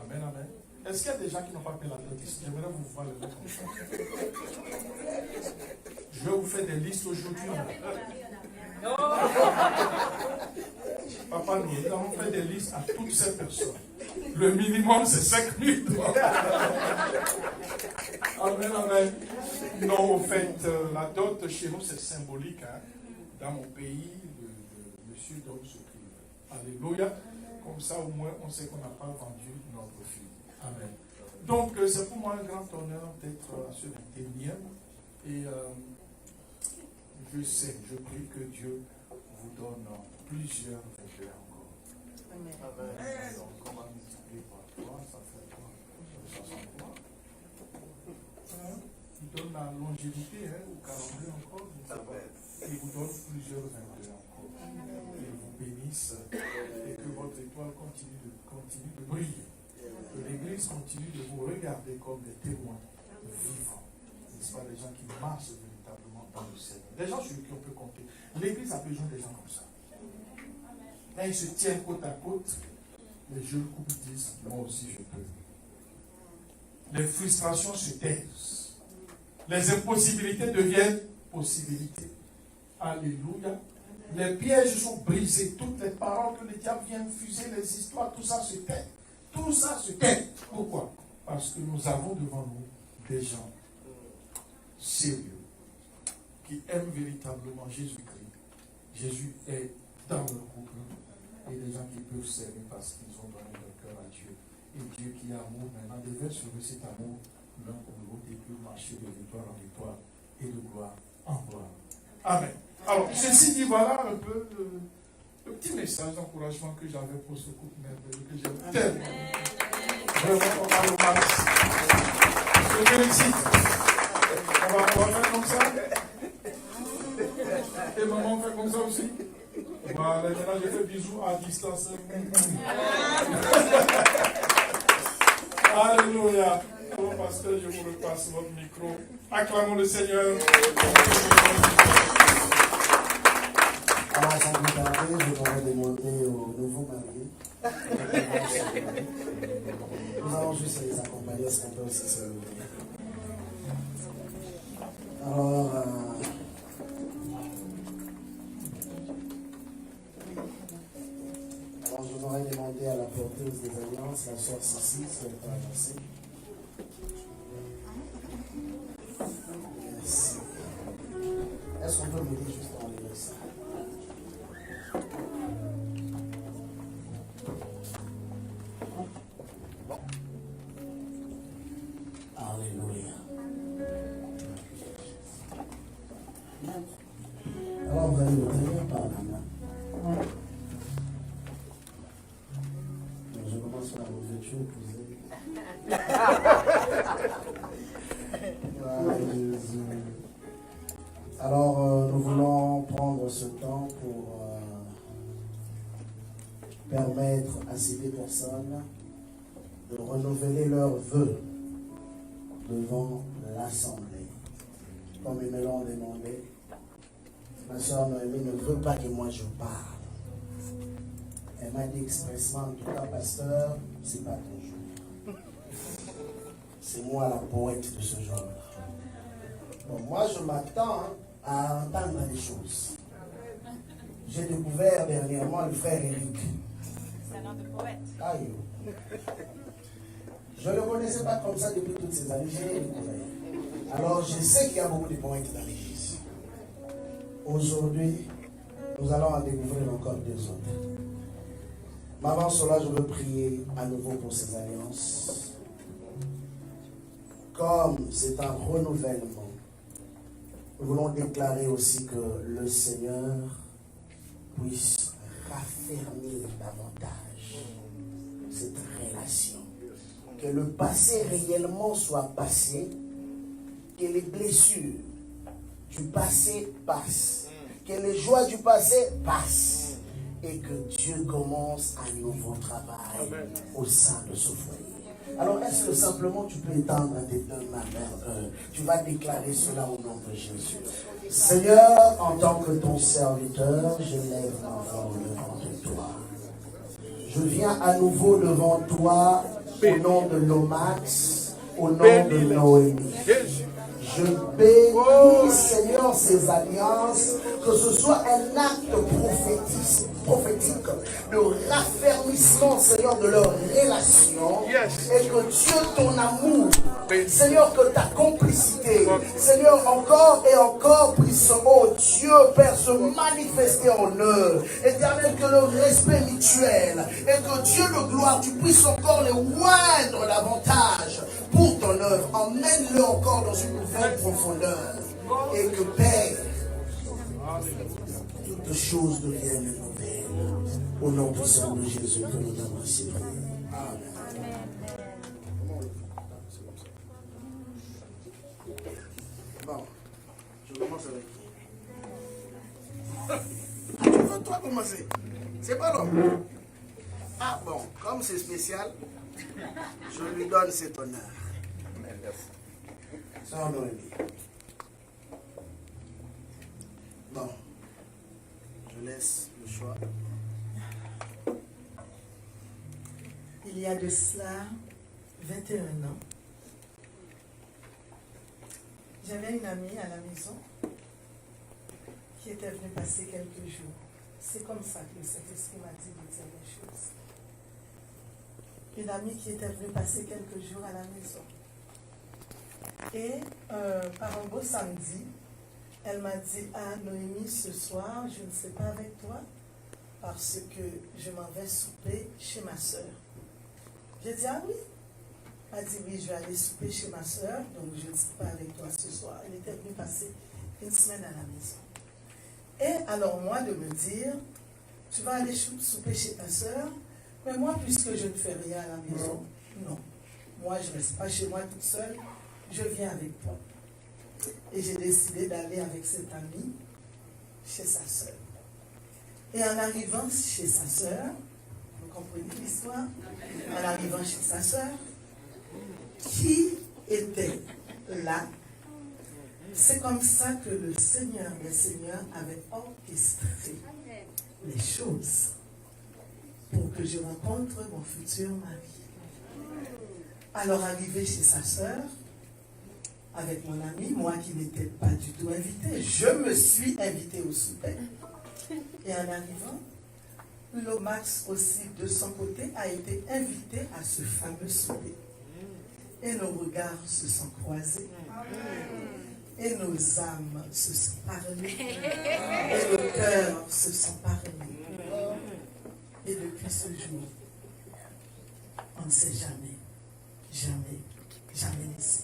Amen, amen. Est-ce qu'il y a des gens qui n'ont pas payé la dot ici? J'aimerais vous voir le nom comme ça. Je vais vous faire des listes aujourd'hui. Papa, nous allons faire des listes à toutes ces personnes. Le minimum, c'est 5 000 dollars. Amen, amen. Non, au fait, la dot chez nous, c'est symbolique. Hein. Dans mon pays, le monsieur donne ce qu'il veut. Alléluia. Comme ça, au moins, on sait qu'on n'a pas vendu notre fille. Amen. Donc, c'est pour moi un grand honneur d'être à ce 21e. Et je sais, je prie que Dieu vous donne plusieurs vainqueurs encore. Amen. Amen. Donc, on va multiplier par 3, ça fait quoi? 63. Il donne la longévité, hein, au calendrier encore. Il vous donne plusieurs vainqueurs encore. Il vous bénisse et que votre étoile continue de briller. Que l'Église continue de vous regarder comme des témoins vivants. N'est-ce pas, des gens qui marchent véritablement dans le Seigneur. Des gens sur qui on peut compter. L'Église a besoin des gens comme ça. Quand ils se tiennent côte à côte, les jeunes couples disent, moi aussi je peux. Les frustrations se taisent. Les impossibilités deviennent possibilités. Alléluia. Les pièges sont brisés. Toutes les paroles que le diable vient fuser, les histoires, tout ça se tait. Tout ça se tait. Pourquoi? Parce que nous avons devant nous des gens sérieux qui aiment véritablement Jésus-Christ. Jésus est dans leur couple et des gens qui peuvent servir parce qu'ils ont donné leur cœur à Dieu. Et Dieu qui est amour maintenant déverse sur eux cet amour l'un pour l'autre et peut marcher de victoire en victoire et de gloire en gloire. Amen. Alors, ceci dit, voilà un peu le petit message d'encouragement que j'avais pour ce couple merveilleux que j'aime tellement. Vraiment, on va le max. Je félicite. On va faire comme ça. Et maman fait comme ça aussi. Voilà, maintenant je fais bisous à distance. Alléluia. Bon pasteur, je vous repasse votre micro. Acclamons le Seigneur. Alors, sans plus tarder, je voudrais demander aux nouveaux mariés. Nous allons juste les accompagner, est-ce qu'on peut aussi se lever? Alors, je voudrais demander à la porteuse des alliances, la sœur Cécile, si elle peut avancer. Merci. Est-ce qu'on peut m'aider juste à enlever ça? Alors vous allez le tenir par la main. Je commence par vos vêtures posées. Alors nous voulons prendre ce temps pour permettre à ces deux personnes de renouveler leurs vœux devant l'Assemblée. Comme ils me l'ont demandé, ma soeur Noémie ne veut pas que moi je parle. Elle m'a dit expressement, en tout cas, pasteur, c'est pas ton jour. C'est moi la poète de ce genre-là. Bon, moi, je m'attends à entendre les choses. J'ai découvert dernièrement le frère Eric. C'est un nom de poète. Aïe. Je ne le connaissais pas comme ça depuis toutes ces années. Je l'ai découvert. Alors, je sais qu'il y a beaucoup de poètes dans l'église. Aujourd'hui, nous allons en découvrir encore deux autres. Mais avant cela, je veux prier à nouveau pour ces alliances. Comme c'est un renouvellement, nous voulons déclarer aussi que le Seigneur puisse raffermir davantage cette relation. Que le passé réellement soit passé, que les blessures du passé passent, que les joies du passé passent, et que Dieu commence un nouveau travail au sein de ce foyer. Alors, est-ce que simplement tu peux étendre tes deux mains vers eux? Tu vas déclarer cela au nom de Jésus. Seigneur, en tant que ton serviteur, je lève ma voix devant de toi. Je viens à nouveau devant toi au nom de Lomax, au nom de Noémie. Je bénis, Seigneur, ces alliances, que ce soit un acte prophétique de raffermissement, Seigneur, de leur relation, et que Dieu, ton amour, Seigneur, que ta complicité, Seigneur, encore et encore puisse, oh Dieu, Père, se manifester en eux. Éternel, que le respect mutuel, et que Dieu de gloire, tu puisses encore les oindre davantage pour ton œuvre. Emmène-le encore dans une nouvelle profondeur. Et que, Père, toutes choses deviennent nouvelles. Au nom puissant de Jésus, que nous avons ainsi prié. Amen. Bon, je commence avec qui? Tu veux toi commencer? C'est pas l'homme. Ah bon, comme c'est spécial, je lui donne cet honneur. Sœur Noémie. Bon, je laisse le choix. Il y a de cela 21 ans, j'avais une amie à la maison qui était venue passer quelques jours. C'est comme ça que le Saint-Esprit m'a dit de dire les choses. Une amie qui était venue passer quelques jours à la maison. Et par un beau samedi, elle m'a dit, ah Noémie, ce soir, je ne serai pas avec toi parce que je m'en vais souper chez ma soeur. J'ai dit, ah oui. Elle m'a dit, oui, je vais aller souper chez ma soeur, donc je ne serai pas avec toi ce soir. Elle était venue passer une semaine à la maison. Et alors moi de me dire, tu vas aller souper chez ta soeur, mais moi, puisque je ne fais rien à la maison, non. Moi, je ne reste pas chez moi toute seule, je viens avec toi. Et j'ai décidé d'aller avec cette amie chez sa soeur. Et en arrivant chez sa soeur, vous comprenez l'histoire? En arrivant chez sa soeur, qui était là? C'est comme ça que le Seigneur des Seigneurs avait orchestré les choses pour que je rencontre mon futur mari. Alors, arrivé chez sa soeur, avec mon ami, moi qui n'étais pas du tout invitée, je me suis invitée au souper. Et en arrivant, Lomax aussi, de son côté, a été invité à ce fameux souper. Et nos regards se sont croisés. Et nos âmes se sont parlées. Et nos cœurs se sont parlés. Et depuis ce jour, on ne s'est jamais laissé.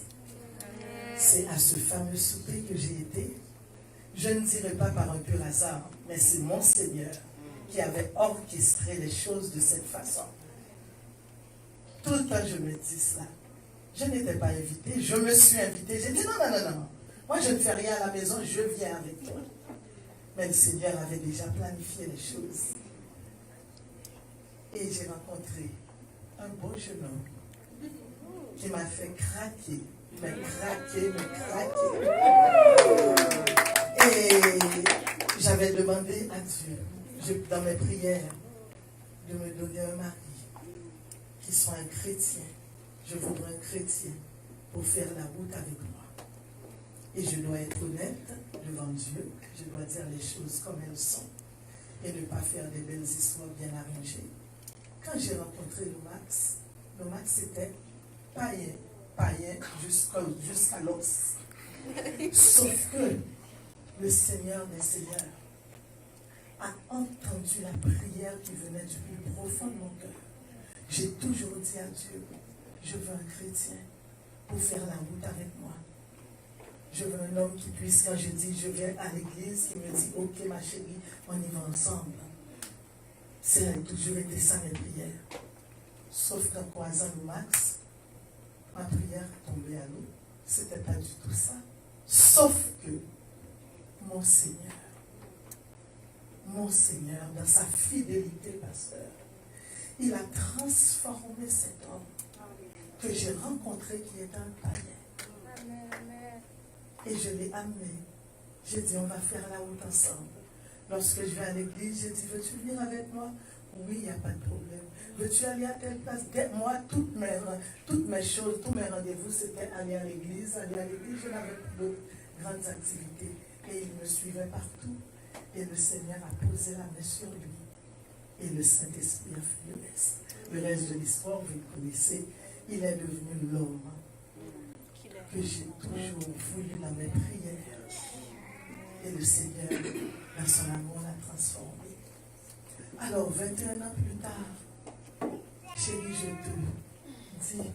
C'est à ce fameux souper que j'ai été. je ne dirais pas par un pur hasard, mais c'est mon Seigneur qui avait orchestré les choses de cette façon. Tout le temps, je me dis cela. Je n'étais pas invitée, je me suis invitée. J'ai dit non. Moi, je ne fais rien à la maison, je viens avec toi. Mais le Seigneur avait déjà planifié les choses. Et j'ai rencontré un beau jeune homme qui m'a fait craquer. Et j'avais demandé à Dieu, dans mes prières, de me donner un mari qui soit un chrétien. Je voudrais un chrétien pour faire la route avec moi. Et je dois être honnête devant Dieu. Je dois dire les choses comme elles sont et ne pas faire des belles histoires bien arrangées. Quand j'ai rencontré Lomax était païen jusqu'à l'os. Sauf que le Seigneur des Seigneurs a entendu la prière qui venait du plus profond de mon cœur. J'ai toujours dit à Dieu, je veux un chrétien pour faire la route avec moi. Je veux un homme qui puisse, quand je dis je viens à l'église, qui me dit ok ma chérie, on y va ensemble. Ça a toujours été ça mes prières. Sauf qu'en croisant Lomax, ma prière est tombée à l'eau. C'était pas du tout ça. Sauf que mon Seigneur, dans sa fidélité, pasteur, il a transformé cet homme que j'ai rencontré qui est un païen. Et je l'ai amené. J'ai dit, on va faire la route ensemble. Lorsque je vais à l'église, j'ai dit, veux-tu venir avec moi? Oui, il n'y a pas de problème. Veux-tu aller à telle place? Moi, toutes mes choses, tous mes rendez-vous, c'était aller à l'église. Je n'avais plus d'autres grandes activités. Et il me suivait partout. Et le Seigneur a posé la main sur lui. Et le Saint-Esprit a fait le reste. Le reste de l'histoire, vous le connaissez. Il est devenu l'homme que j'ai toujours voulu dans mes prières. Et le Seigneur, dans son amour, l'a transformé. Alors, 21 ans plus tard, chérie, je te dis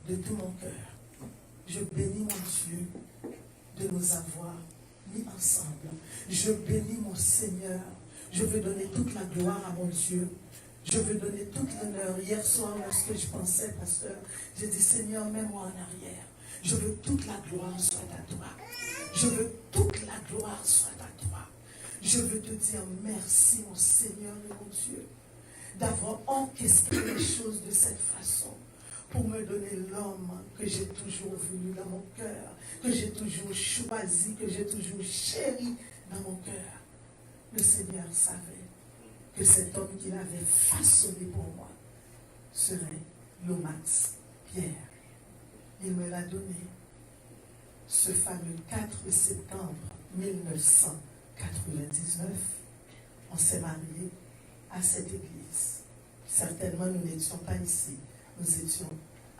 de tout mon cœur, je bénis mon Dieu de nous avoir mis ensemble. Je bénis mon Seigneur. Je veux donner toute la gloire à mon Dieu. Je veux donner toute l'honneur. Hier soir, lorsque je pensais, pasteur, j'ai dit, Seigneur, mets-moi en arrière. Je veux toute la gloire soit à toi. Je veux toute la gloire soit à toi. Je veux te dire merci, mon Seigneur et mon Dieu, d'avoir orchestré les choses de cette façon pour me donner l'homme que j'ai toujours voulu dans mon cœur, que j'ai toujours choisi, que j'ai toujours chéri dans mon cœur. Le Seigneur savait que cet homme qu'il avait façonné pour moi serait Lomax Pierre. Il me l'a donné ce fameux 4 septembre 1999. On s'est mariés à cette église. Certainement, nous n'étions pas ici. Nous étions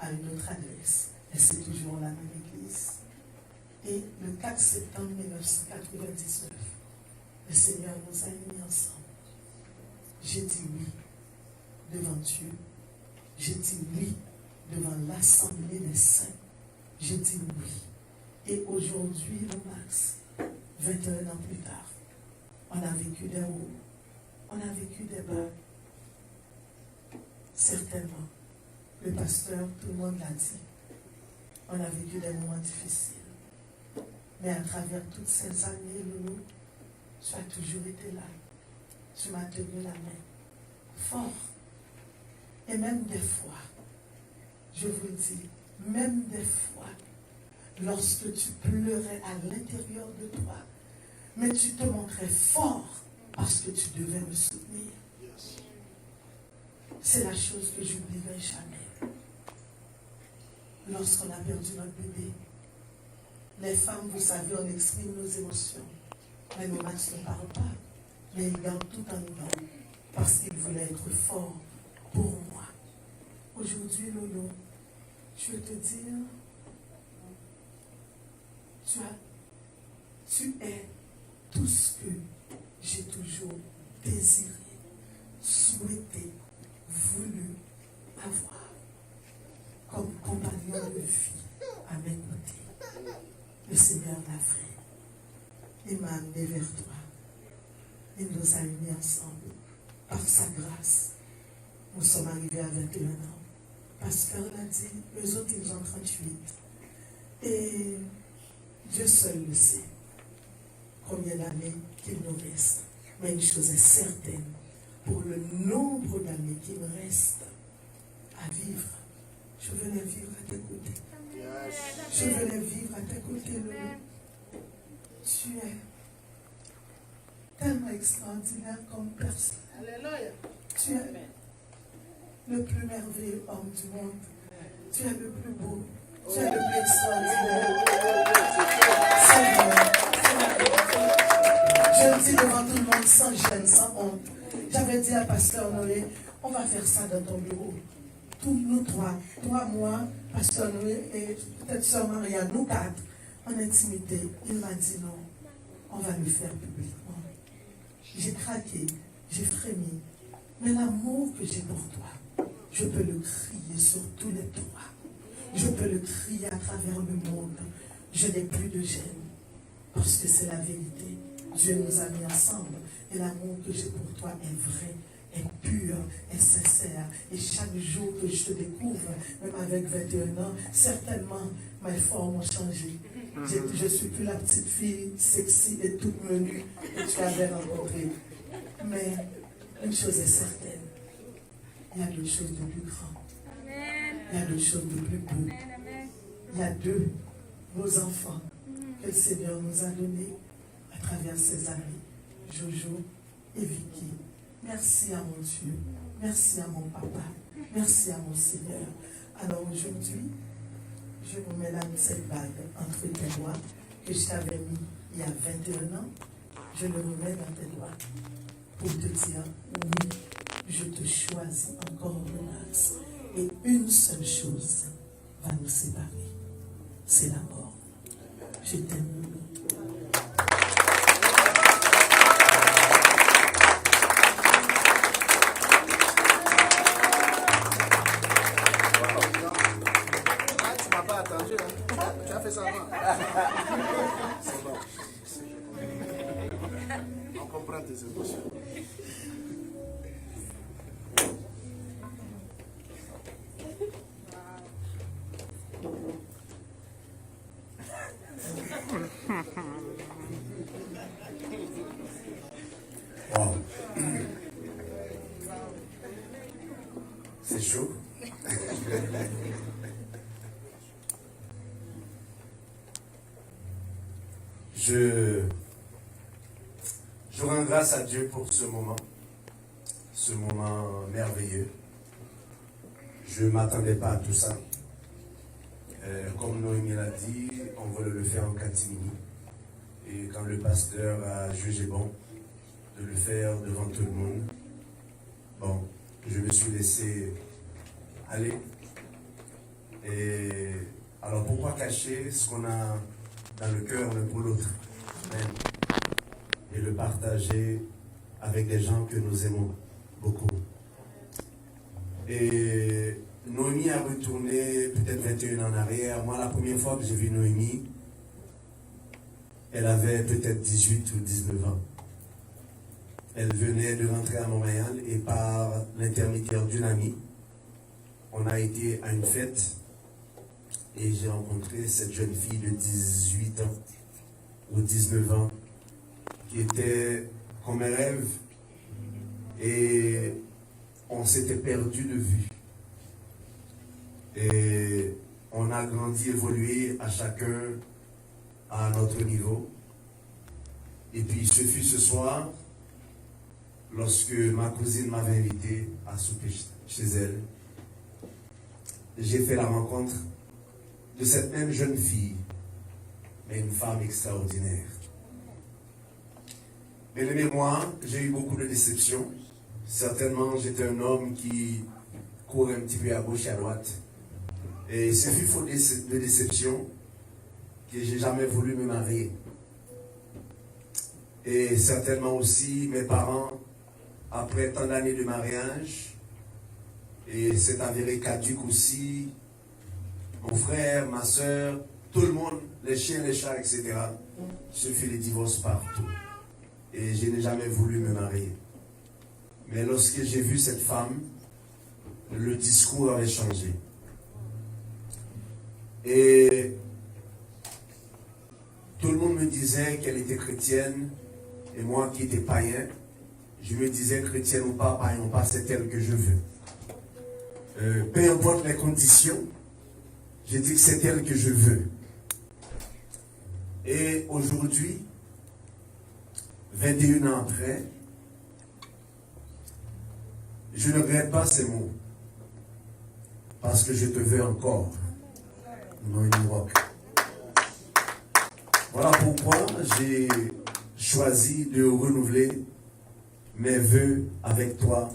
à une autre adresse. Et c'est toujours la même église. Et le 4 septembre 1999, le Seigneur nous a unis ensemble. J'ai dit oui devant Dieu. J'ai dit oui devant l'Assemblée des Saints. J'ai dit oui. Et aujourd'hui, Lomax, 21 ans plus tard, on a vécu des hauts, on a vécu des bas. Certainement, le pasteur, tout le monde l'a dit, on a vécu des moments difficiles. Mais à travers toutes ces années, Loulou, tu as toujours été là. Tu m'as tenu la main fort. Et même des fois, je vous le dis, même des fois, lorsque tu pleurais à l'intérieur de toi, mais tu te montrais fort parce que tu devais me soutenir. C'est la chose que je n'oublierai jamais. Lorsqu'on a perdu notre bébé, les femmes, vous savez, on exprime nos émotions. Mais nos matchs ne parlent pas. Mais ils gardent tout en nous parce qu'ils voulaient être forts pour moi. Aujourd'hui, Lolo, je veux te dire, tu es tout ce que j'ai toujours désiré, souhaité, voulu avoir comme compagnon de vie à mes côtés. Le Seigneur l'a fait. il m'a amené vers toi. Il nous a unis ensemble. Par sa grâce, nous sommes arrivés à 21 ans. Pasteur l'a dit, eux autres, ils ont 38. Et Dieu seul le sait combien d'années qu'il nous reste. Mais une chose est certaine, pour le nombre d'années qu'il me reste à vivre, je veux les vivre à tes côtés. Je veux les vivre à tes côtés, Loulou. Tu es tellement extraordinaire comme personne. Alléluia. Tu es le plus merveilleux homme du monde. Tu es le plus beau. Tu es le plus extraordinaire. Seigneur, je le dis devant tout le monde sans gêne, sans honte. J'avais dit à Pasteur Noé, on va faire ça dans ton bureau. Tous nous trois, toi, moi, Pasteur Noé et peut-être Sœur Maria, nous quatre, en intimité. Il m'a dit non, on va le faire publiquement. J'ai craqué, j'ai frémi. Mais l'amour que j'ai pour toi, je peux le crier sur tous les toits. Je peux le crier à travers le monde. Je n'ai plus de gêne. Parce que c'est la vérité. Dieu nous a mis ensemble. Et l'amour que j'ai pour toi est vrai, est pur, est sincère. Et chaque jour que je te découvre, même avec 21 ans, certainement, mes formes ont changé. Je ne suis plus la petite fille sexy et toute menue que tu avais rencontrée. Mais une chose est certaine, il y a deux choses de plus grandes. Il y a deux choses de plus beaux. Il y a deux beaux enfants que le Seigneur nous a donnés à travers ses amis, Jojo et Vicky. Merci à mon Dieu. Merci à mon papa. Merci à mon Seigneur. Alors aujourd'hui, je vous mets là cette bague entre tes doigts que je t'avais mis il y a 21 ans. Je le remets dans tes doigts pour te dire oui, je te choisis encore grâce. Et une seule chose va nous séparer. C'est la mort. Je t'aime. Tu as fait ça avant. C'est bon. On comprend tes émotions. Wow. C'est chaud. Je rends grâce à Dieu pour ce moment merveilleux. Je ne m'attendais pas à tout ça. Comme Noémie l'a dit, on voulait le faire en catimini. Et quand le pasteur a jugé bon de le faire devant tout le monde, bon, je me suis laissé aller. Et alors pourquoi cacher ce qu'on a dans le cœur l'un pour l'autre? Amen. Et le partager avec des gens que nous aimons beaucoup. Et Noémie a retourné peut-être 21 ans en arrière. Moi, la première fois que j'ai vu Noémie, elle avait peut-être 18 ou 19 ans. Elle venait de rentrer à Montréal et par l'intermédiaire d'une amie, on a été à une fête et j'ai rencontré cette jeune fille de 18 ans ou 19 ans qui était comme un rêve et on s'était perdu de vue. Et on a grandi, évolué à chacun à notre niveau. Et puis ce fut ce soir, lorsque ma cousine m'avait invité à souper chez elle, j'ai fait la rencontre de cette même jeune fille, mais une femme extraordinaire. Mais de mémoire, j'ai eu beaucoup de déceptions. Certainement, j'étais un homme qui courait un petit peu à gauche et à droite. Et ce fut faute de déception que j'ai jamais voulu me marier. Et certainement aussi, mes parents, après tant d'années de mariage, et c'est avéré caduque aussi, mon frère, ma soeur, tout le monde, les chiens, les chats, etc., se fait des divorces partout. Et je n'ai jamais voulu me marier. Mais lorsque j'ai vu cette femme, le discours avait changé. Et tout le monde me disait qu'elle était chrétienne, et moi qui étais païen, je me disais chrétienne ou pas, païen ou pas, c'est elle que je veux. Peu importe les conditions, je dis que c'est elle que je veux. Et aujourd'hui, 21 ans après, je ne regrette pas ces mots. Parce que je te veux encore. Noémie Rock. Voilà pourquoi j'ai choisi de renouveler mes vœux avec toi.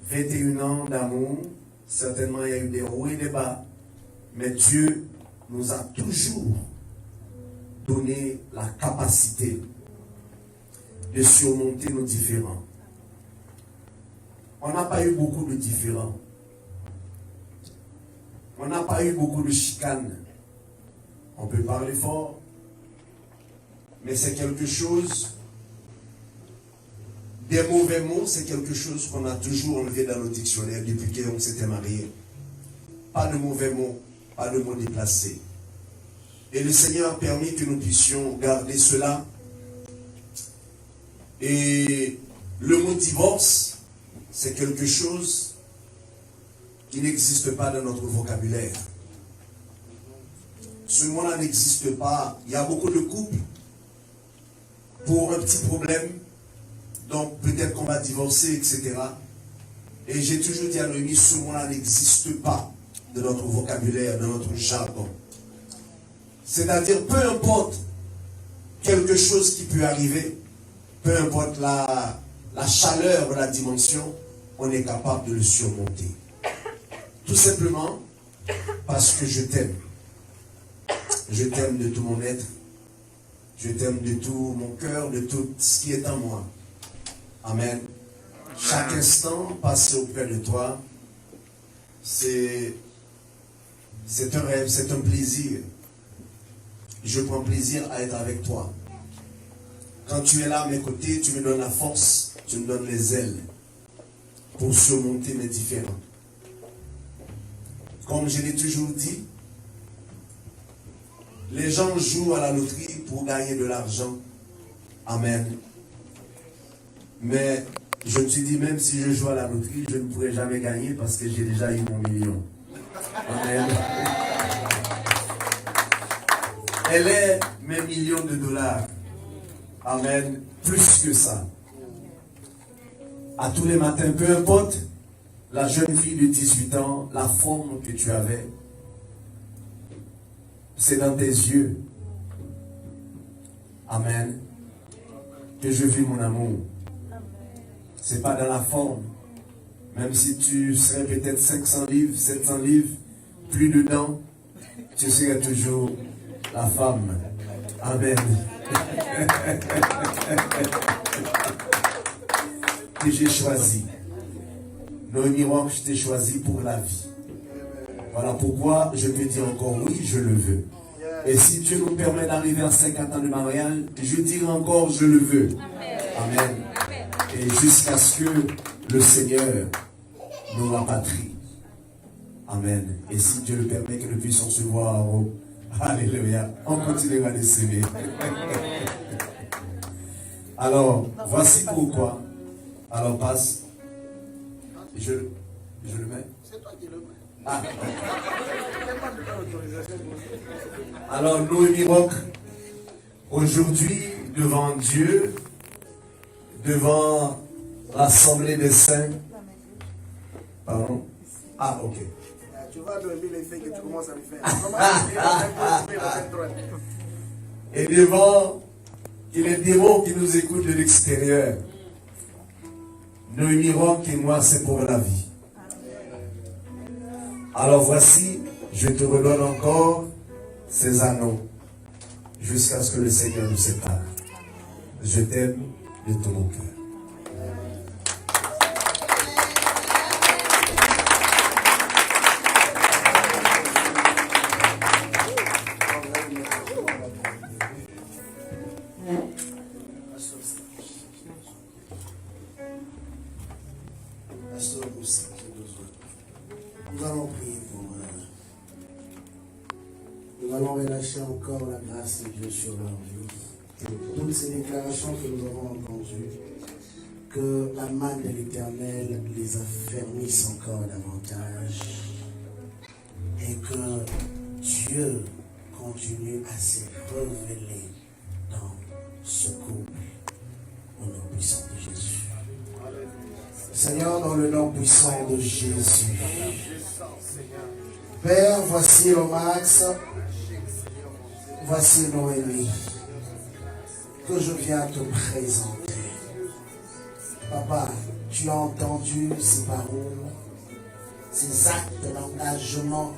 21 ans d'amour, certainement il y a eu des hauts et des bas, mais Dieu nous a toujours donné la capacité de surmonter nos différends. On n'a pas eu beaucoup de différends. On n'a pas eu beaucoup de chicanes. On peut parler fort, mais c'est quelque chose, des mauvais mots, c'est quelque chose qu'on a toujours enlevé dans nos dictionnaires depuis qu'on s'était mariés. Pas de mauvais mots, pas de mots déplacés. Et le Seigneur a permis que nous puissions garder cela. Et le mot divorce, c'est quelque chose qui n'existe pas dans notre vocabulaire. Ce mot-là n'existe pas. Il y a beaucoup de couples pour un petit problème, donc peut-être qu'on va divorcer, etc. Et j'ai toujours dit à Noémie, ce mot-là n'existe pas dans notre vocabulaire, dans notre jargon. C'est-à-dire, peu importe quelque chose qui peut arriver, peu importe la chaleur de la dimension, on est capable de le surmonter. Tout simplement parce que je t'aime. Je t'aime de tout mon être. Je t'aime de tout mon cœur, de tout ce qui est en moi. Amen. Chaque instant passé auprès de toi, c'est un rêve, c'est un plaisir. Je prends plaisir à être avec toi. Quand tu es là à mes côtés, tu me donnes la force, tu me donnes les ailes pour surmonter mes différends. Comme je l'ai toujours dit, les gens jouent à la loterie pour gagner de l'argent. Amen. Mais je me suis dit, même si je joue à la loterie, je ne pourrai jamais gagner parce que j'ai déjà eu mon million. Amen. Elle est mes millions de dollars. Amen. Plus que ça. À tous les matins, peu importe la jeune fille de 18 ans, la forme que tu avais, c'est dans tes yeux. Amen. Que je vis mon amour. C'est pas dans la forme. Même si tu serais peut-être 500 livres, 700 livres, plus dedans, tu serais toujours la femme. Amen. Que j'ai choisi. Noémie Rock, je t'ai choisi pour la vie. Voilà pourquoi je te dis encore oui, je le veux. Et si Dieu nous permet d'arriver à 50 ans de mariage, je dirai encore je le veux. Amen. Et jusqu'à ce que le Seigneur nous rapatrie. Amen. Et si Dieu le permet que nous puissions se voir, oh, alléluia, on continuera de s'aimer. Alors, voici pourquoi. Alors, passe. Je le mets. C'est toi qui le mets. Ah. Alors, Noémie Rock, aujourd'hui, devant Dieu, devant l'Assemblée des Saints. Pardon? Ah, ok. Tu vas dormir l'effet que tu commences à lui faire. Et devant les démons qui nous écoutent de l'extérieur, Noémie Rock et moi, c'est pour la vie. Alors voici, je te redonne encore ces anneaux jusqu'à ce que le Seigneur nous sépare. Je t'aime de tout mon cœur. relâcher encore la grâce de Dieu sur leur vie. Toutes ces déclarations que nous avons entendues, que la main de l'Éternel les affermisse encore davantage et que Dieu continue à se révéler dans ce couple au nom puissant de Jésus. Seigneur, dans le nom puissant de Jésus. Père, voici Lomax, voici Noémie, que je viens te présenter. Papa, tu as entendu ces paroles, ces actes d'engagement.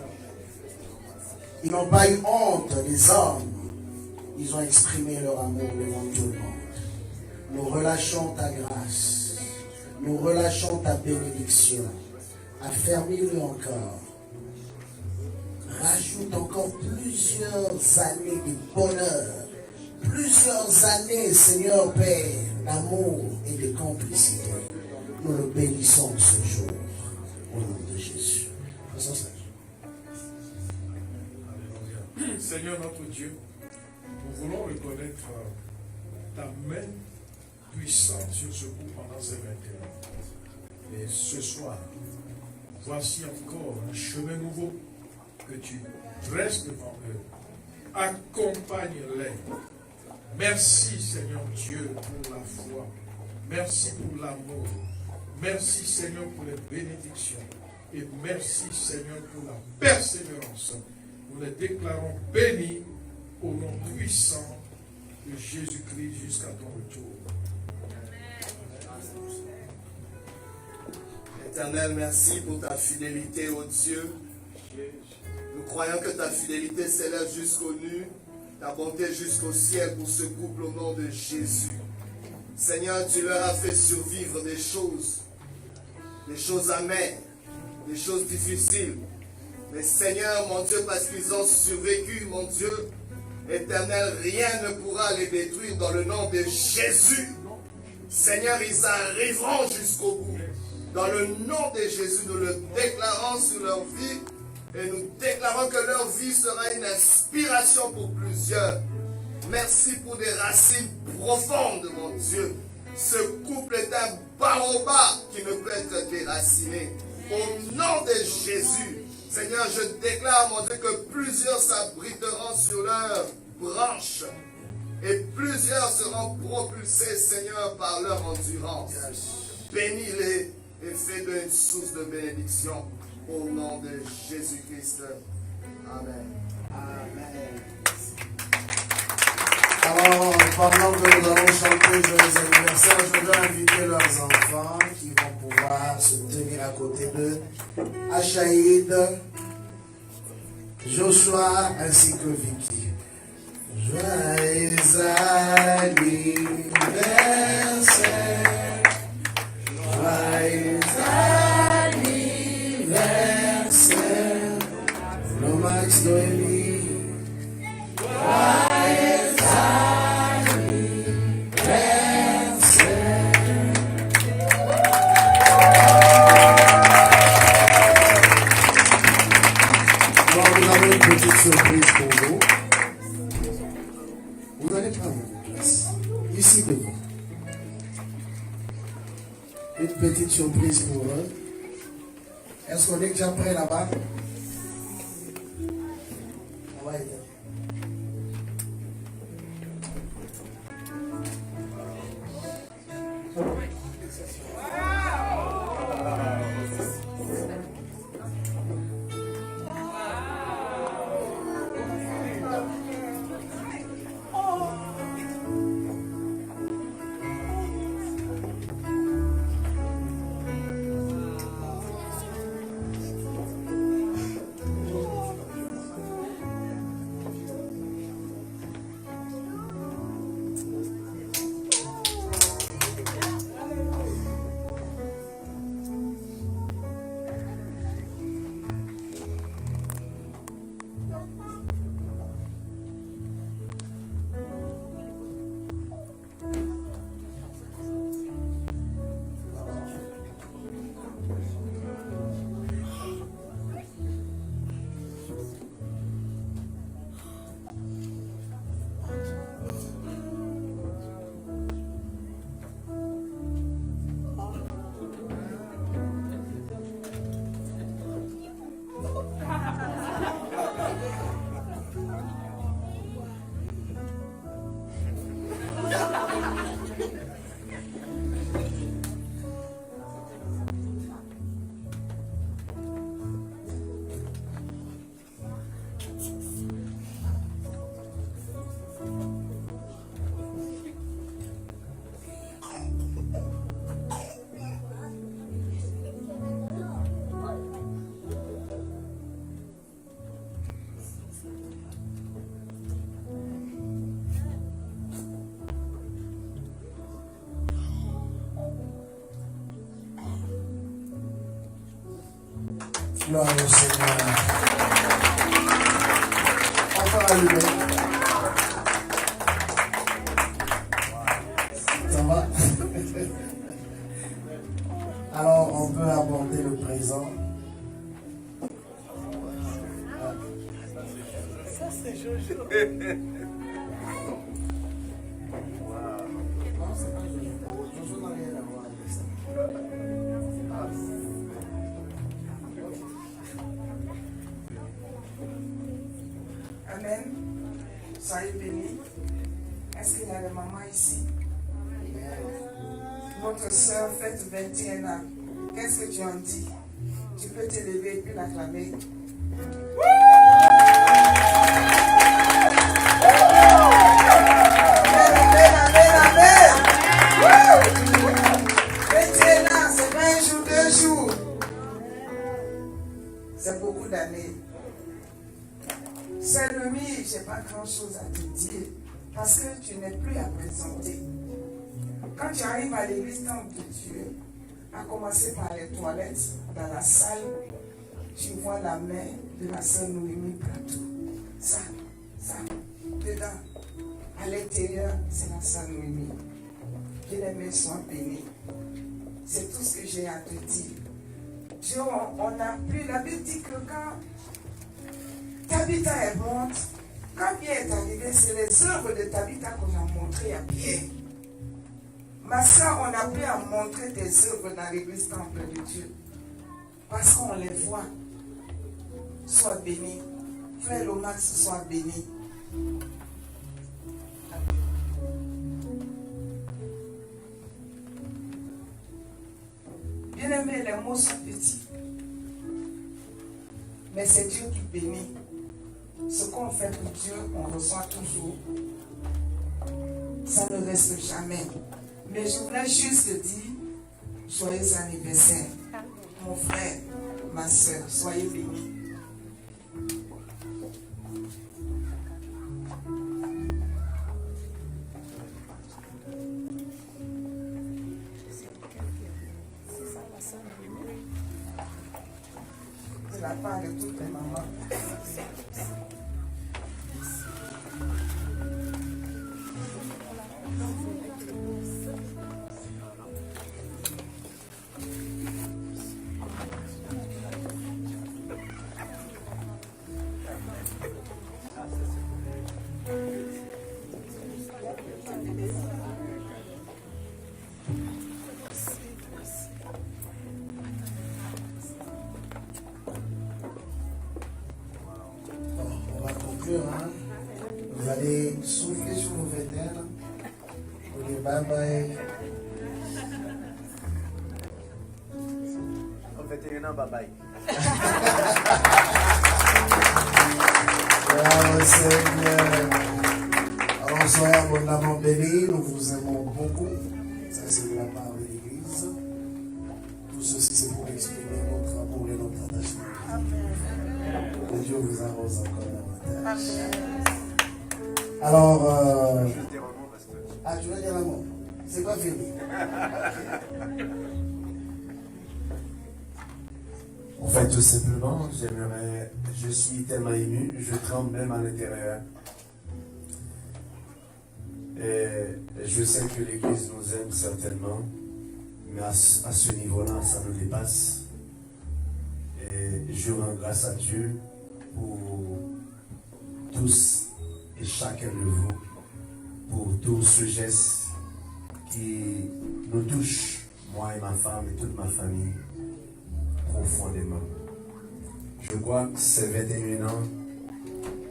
Ils n'ont pas eu honte des hommes. Ils ont exprimé leur amour devant tout le monde. Nous relâchons ta grâce. Nous relâchons ta bénédiction. Affermis-le encore. Rajoute encore plusieurs années de bonheur. Plusieurs années, Seigneur Père, d'amour et de complicité. Nous le bénissons ce jour. Au nom de Jésus. Faisons ça. Seigneur notre Dieu, nous voulons reconnaître ta main puissante sur ce couple pendant ces 21 ans. Et ce soir, voici encore un chemin nouveau que tu dresses devant eux. Accompagne-les. Merci Seigneur Dieu pour la foi. Merci pour l'amour. Merci Seigneur pour les bénédictions. Et merci Seigneur pour la persévérance. Nous les déclarons bénis au nom puissant de Jésus-Christ jusqu'à ton retour. Éternel, merci pour ta fidélité, ô Dieu. Nous croyons que ta fidélité s'élève jusqu'aux nues, ta bonté jusqu'au ciel pour ce couple au nom de Jésus. Seigneur, tu leur as fait survivre des choses amères, des choses difficiles. Mais Seigneur, mon Dieu, parce qu'ils ont survécu, mon Dieu, Éternel, rien ne pourra les détruire dans le nom de Jésus. Seigneur, ils arriveront jusqu'au bout. Dans le nom de Jésus, nous le déclarons sur leur vie et nous déclarons que leur vie sera une inspiration pour plusieurs. Merci pour des racines profondes, mon Dieu. Ce couple est un baobab qui ne peut être déraciné. Au nom de Jésus, Seigneur, je déclare, mon Dieu, que plusieurs s'abriteront sur leurs branches et plusieurs seront propulsés, Seigneur, par leur endurance. Bénis-les et fais-le une source de bénédiction au nom de Jésus-Christ. Amen. Amen. Alors, pendant que nous allons chanter joyeux anniversaire, je vais inviter leurs enfants qui vont pouvoir se tenir à côté d'eux. Achaïd, Joshua ainsi que Vicky. Joyeux anniversaire. Joyeux anniversaire. Lomax Noémie. Surprise pour vous. Vous allez prendre votre place. Ici devant. Une petite surprise pour eux. Est-ce qu'on est déjà prêt là-bas? On va aider. Gloire au Seigneur. Encore allumé. Ça va? Alors, on peut aborder le présent. Ça, c'est Jojo. Amen. Soyez bénis. Est-ce qu'il y a des mamans ici? Votre soeur fête 21 ans. Qu'est-ce que tu en dis? Tu peux te lever et puis l'acclamer. Amen, amen, amen. 21 ans, c'est pas un jour, 2 jours. C'est beaucoup d'années. Saint-Louis, je n'ai pas grand-chose à te dire parce que tu n'es plus à présenter. Quand tu arrives à l'église temple de Dieu, à commencer par les toilettes, dans la salle, tu vois la main de la sœur Noémie partout. Ça, dedans. À l'intérieur, c'est la sœur Noémie. Que les mains soient bénies. C'est tout ce que j'ai à te dire. Dieu, on n'a plus. La Bible dit que quand Tabitha est morte, quand Pierre est arrivé, c'est les œuvres de Tabitha qu'on a montrées à Pierre. Ma soeur, on a pu à montrer des œuvres dans l'église temple de Dieu. Parce qu'on les voit. Sois béni. Frère Lomax, sois béni. Bien aimé, les mots sont petits. Mais c'est Dieu qui bénit. Ce qu'on fait pour Dieu, on reçoit toujours. Ça ne reste jamais. Mais je voulais juste te dire, joyeux anniversaire. Mon frère, ma soeur, soyez bénis. De la part de toutes les mamans. On va conclure. Hein? Vous allez souffler sur vos vêtements. Vous dites bye bye. En fait, il y en a bye bye. Bravo Seigneur. Alors soyez abondamment bénis. Nous vous aimons beaucoup. Ça c'est de la part de l'Église. Tout ceci c'est pour exprimer notre amour et notre attachement. Que Dieu vous arrose encore davantage. Alors, ah, tu veux dire un mot? C'est pas fini. En fait, tout simplement, je suis tellement ému, je tremble même à l'intérieur. Et je sais que l'Église nous aime certainement, mais à ce niveau-là, ça nous dépasse. Et je rends grâce à Dieu pour tous et chacun de vous, pour tout ce geste qui nous touche, moi et ma femme et toute ma famille, profondément. Je crois que ces 21 ans,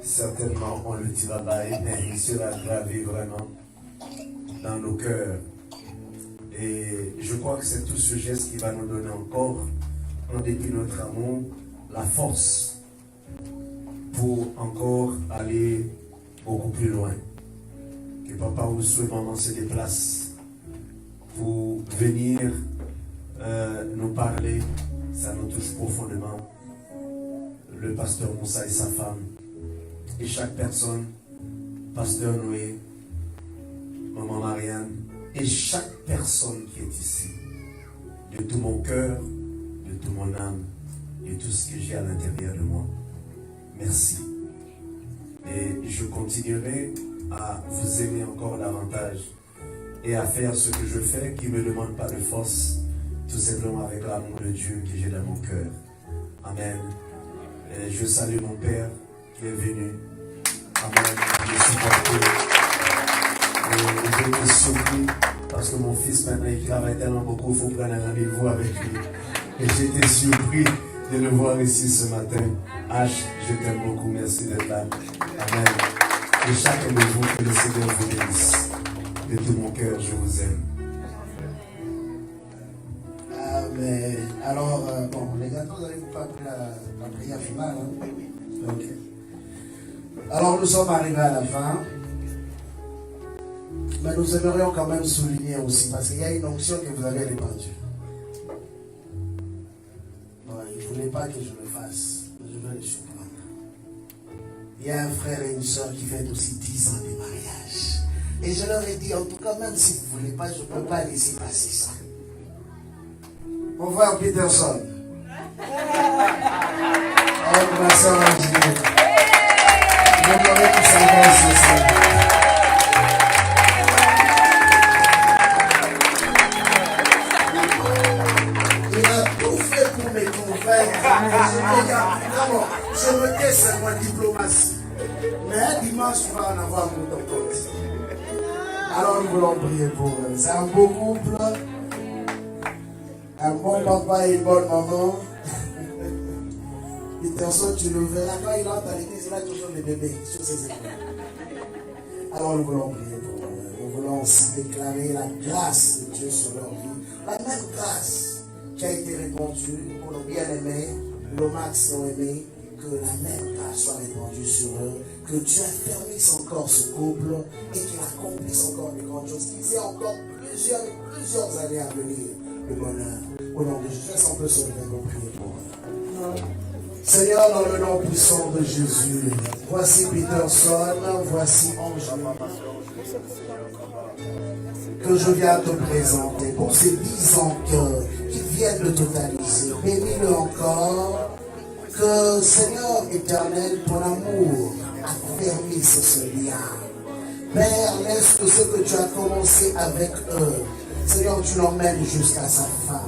certainement on le travaille, mais il sera gravé vraiment dans nos cœurs. Et je crois que c'est tout ce geste qui va nous donner encore, en dépit de notre amour, la force pour encore aller beaucoup plus loin. Que papa ou ce moment se déplace pour venir nous parler. Ça nous touche profondément. Le pasteur Moussa et sa femme. Et chaque personne, pasteur Noé, maman Marianne, et chaque personne qui est ici. De tout mon cœur, de toute mon âme et et tout ce que j'ai à l'intérieur de moi. Merci. Et je continuerai à vous aimer encore davantage et à faire ce que je fais qui ne me demande pas de force, tout simplement avec l'amour de Dieu que j'ai dans mon cœur. Amen. Et je salue mon Père qui est venu. Amen. Me supporter. Et j'ai été surpris parce que mon fils maintenant il travaille tellement beaucoup, il faut prendre un rendez-vous avec lui. Et j'ai été surpris de le voir ici ce matin. H, je t'aime beaucoup, merci d'être là. Amen. Et chacun de vous, que le Seigneur vous bénisse. De tout mon cœur, je vous aime. Amen. Alors, bon, les gâteaux, vous allez vous faire la prière finale. Hein? Ok. Alors, nous sommes arrivés à la fin. Mais nous aimerions quand même souligner aussi, parce qu'il y a une onction que vous avez répandue. Il ne voulait pas que je le fasse, mais je vais les surprendre. Il y a un frère et une soeur qui fêtent aussi 10 ans de mariage. Et je leur ai dit, en tout cas, même si vous ne voulez pas, je ne peux pas laisser passer ça. Mon frère Peterson. Oh, ma soeur Angélique. J'aimerais que ça avance aussi. Je me dis seulement diplomatie. Mais un dimanche, tu vas en avoir pour ton compte. Alors nous voulons prier pour eux. C'est un beau couple. Un bon papa et une bonne maman. Peterson, tu le verras quand il entre à l'église, il a toujours des bébés sur ses épaules. Alors nous voulons prier pour eux. Nous voulons aussi déclarer la grâce de Dieu sur leur vie. La même grâce qui a été répandue pour nos bien-aimés, nos max ont aimé, que la même grâce soit répandue sur eux, que Dieu affermisse encore ce couple et qu'il accomplisse encore de grandes choses, qu'ils aient encore plusieurs années à venir le bonheur. Au nom de Jésus, on peut se lever pour prier pour eux. Seigneur, dans le nom puissant de Jésus, voici Peterson, voici Angèle, que je viens te présenter pour ces 10 ans qui viennent de totaliser. Bénis-le encore. Que Seigneur éternel, ton amour affermisse ce lien. Père, laisse que ce que tu as commencé avec eux, Seigneur, tu l'emmènes jusqu'à sa fin.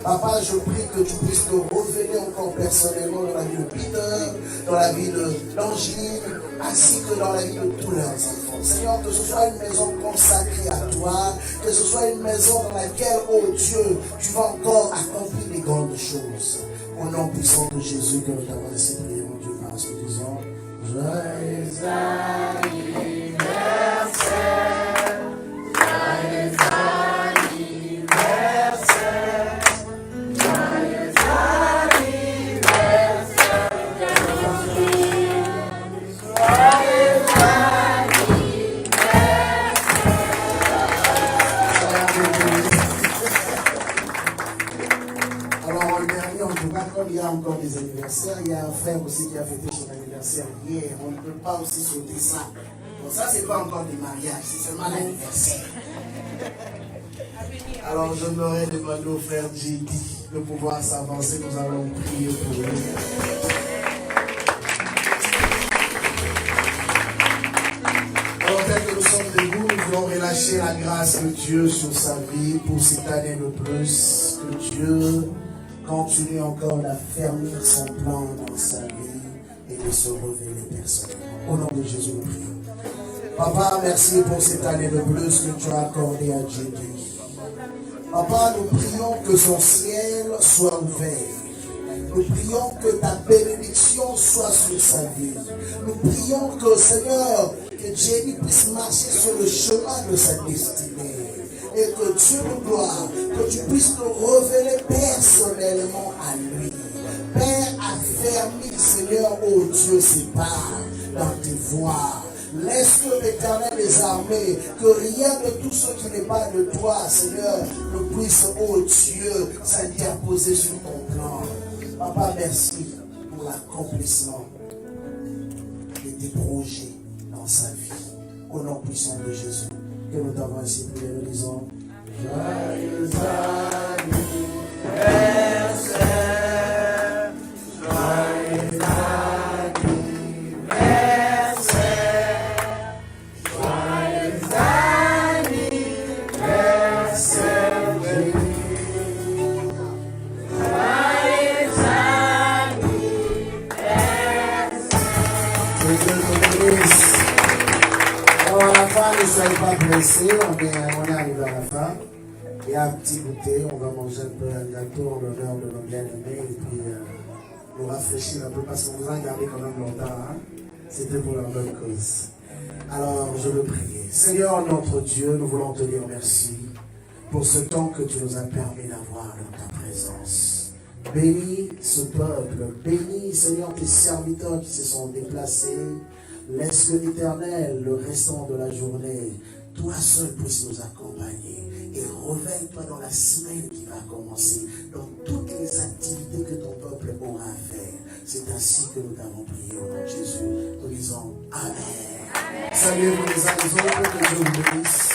Papa, je prie que tu puisses te révéler encore personnellement dans la vie de Peter, dans la vie d'Angéline, ainsi que dans la vie de tous leurs enfants. Seigneur, que ce soit une maison consacrée à toi, que ce soit une maison dans laquelle, oh Dieu, tu vas encore accomplir les grandes choses. Au nom puissant de Jésus, que nous t'avons laissé prier, mon Dieu, par ce que nous disons. Joyeux anniversaire, joyeux anniversaire, joyeux comme il y a encore des anniversaires, il y a un frère aussi qui a fêté son anniversaire hier. On ne peut pas aussi sauter ça. Donc ça, c'est pas encore des mariages, c'est seulement l'anniversaire. Alors, je m'aurais demandé au frère J.D. de pouvoir s'avancer. Nous allons prier pour lui. Alors, tel que nous sommes debout, nous voulons relâcher la grâce de Dieu sur sa vie pour cette année de plus. Que Dieu continue encore d'affermir son plan dans sa vie et de se révéler personnellement. Au nom de Jésus, nous prions. Papa, merci pour cette année de plus que tu as accordée à J.D. Papa, nous prions que son ciel soit ouvert. Nous prions que ta bénédiction soit sur sa vie. Nous prions que, Seigneur, que J.D. puisse marcher sur le chemin de sa destinée. Et que Dieu nous gloire, que tu puisses nous révéler personnellement à lui. Père, affermis, Seigneur, oh Dieu, ses pas dans tes voies. Laisse-le, l'Éternel des armées, que rien de tout ce qui n'est pas de toi, Seigneur, ne puisse, oh Dieu, s'interposer sur ton plan. Papa, merci pour l'accomplissement de tes projets dans sa vie. Au nom puissant de Jésus, que nous t'avons ainsi prié, nous disons joyeux anniversaire, ne soyez pas pressés, on est arrivé à la fin. Il y a un petit goûter, on va manger un peu un gâteau en l'honneur de nos bien-aimés et puis nous rafraîchir un peu parce qu'on vous a gardé quand même longtemps. Hein? C'était pour la bonne cause. Alors, je veux prier. Seigneur notre Dieu, nous voulons te dire merci pour ce temps que tu nous as permis d'avoir dans ta présence. Bénis ce peuple, bénis, Seigneur, tes serviteurs qui se sont déplacés. Laisse que l'Éternel, le restant de la journée, toi seul puisse nous accompagner. Et réveille-toi dans la semaine qui va commencer, dans toutes les activités que ton peuple aura à faire. C'est ainsi que nous t'avons prié au nom de Jésus. Nous disons Amen. Saluez-vous les uns les autres, que Dieu vous bénisse.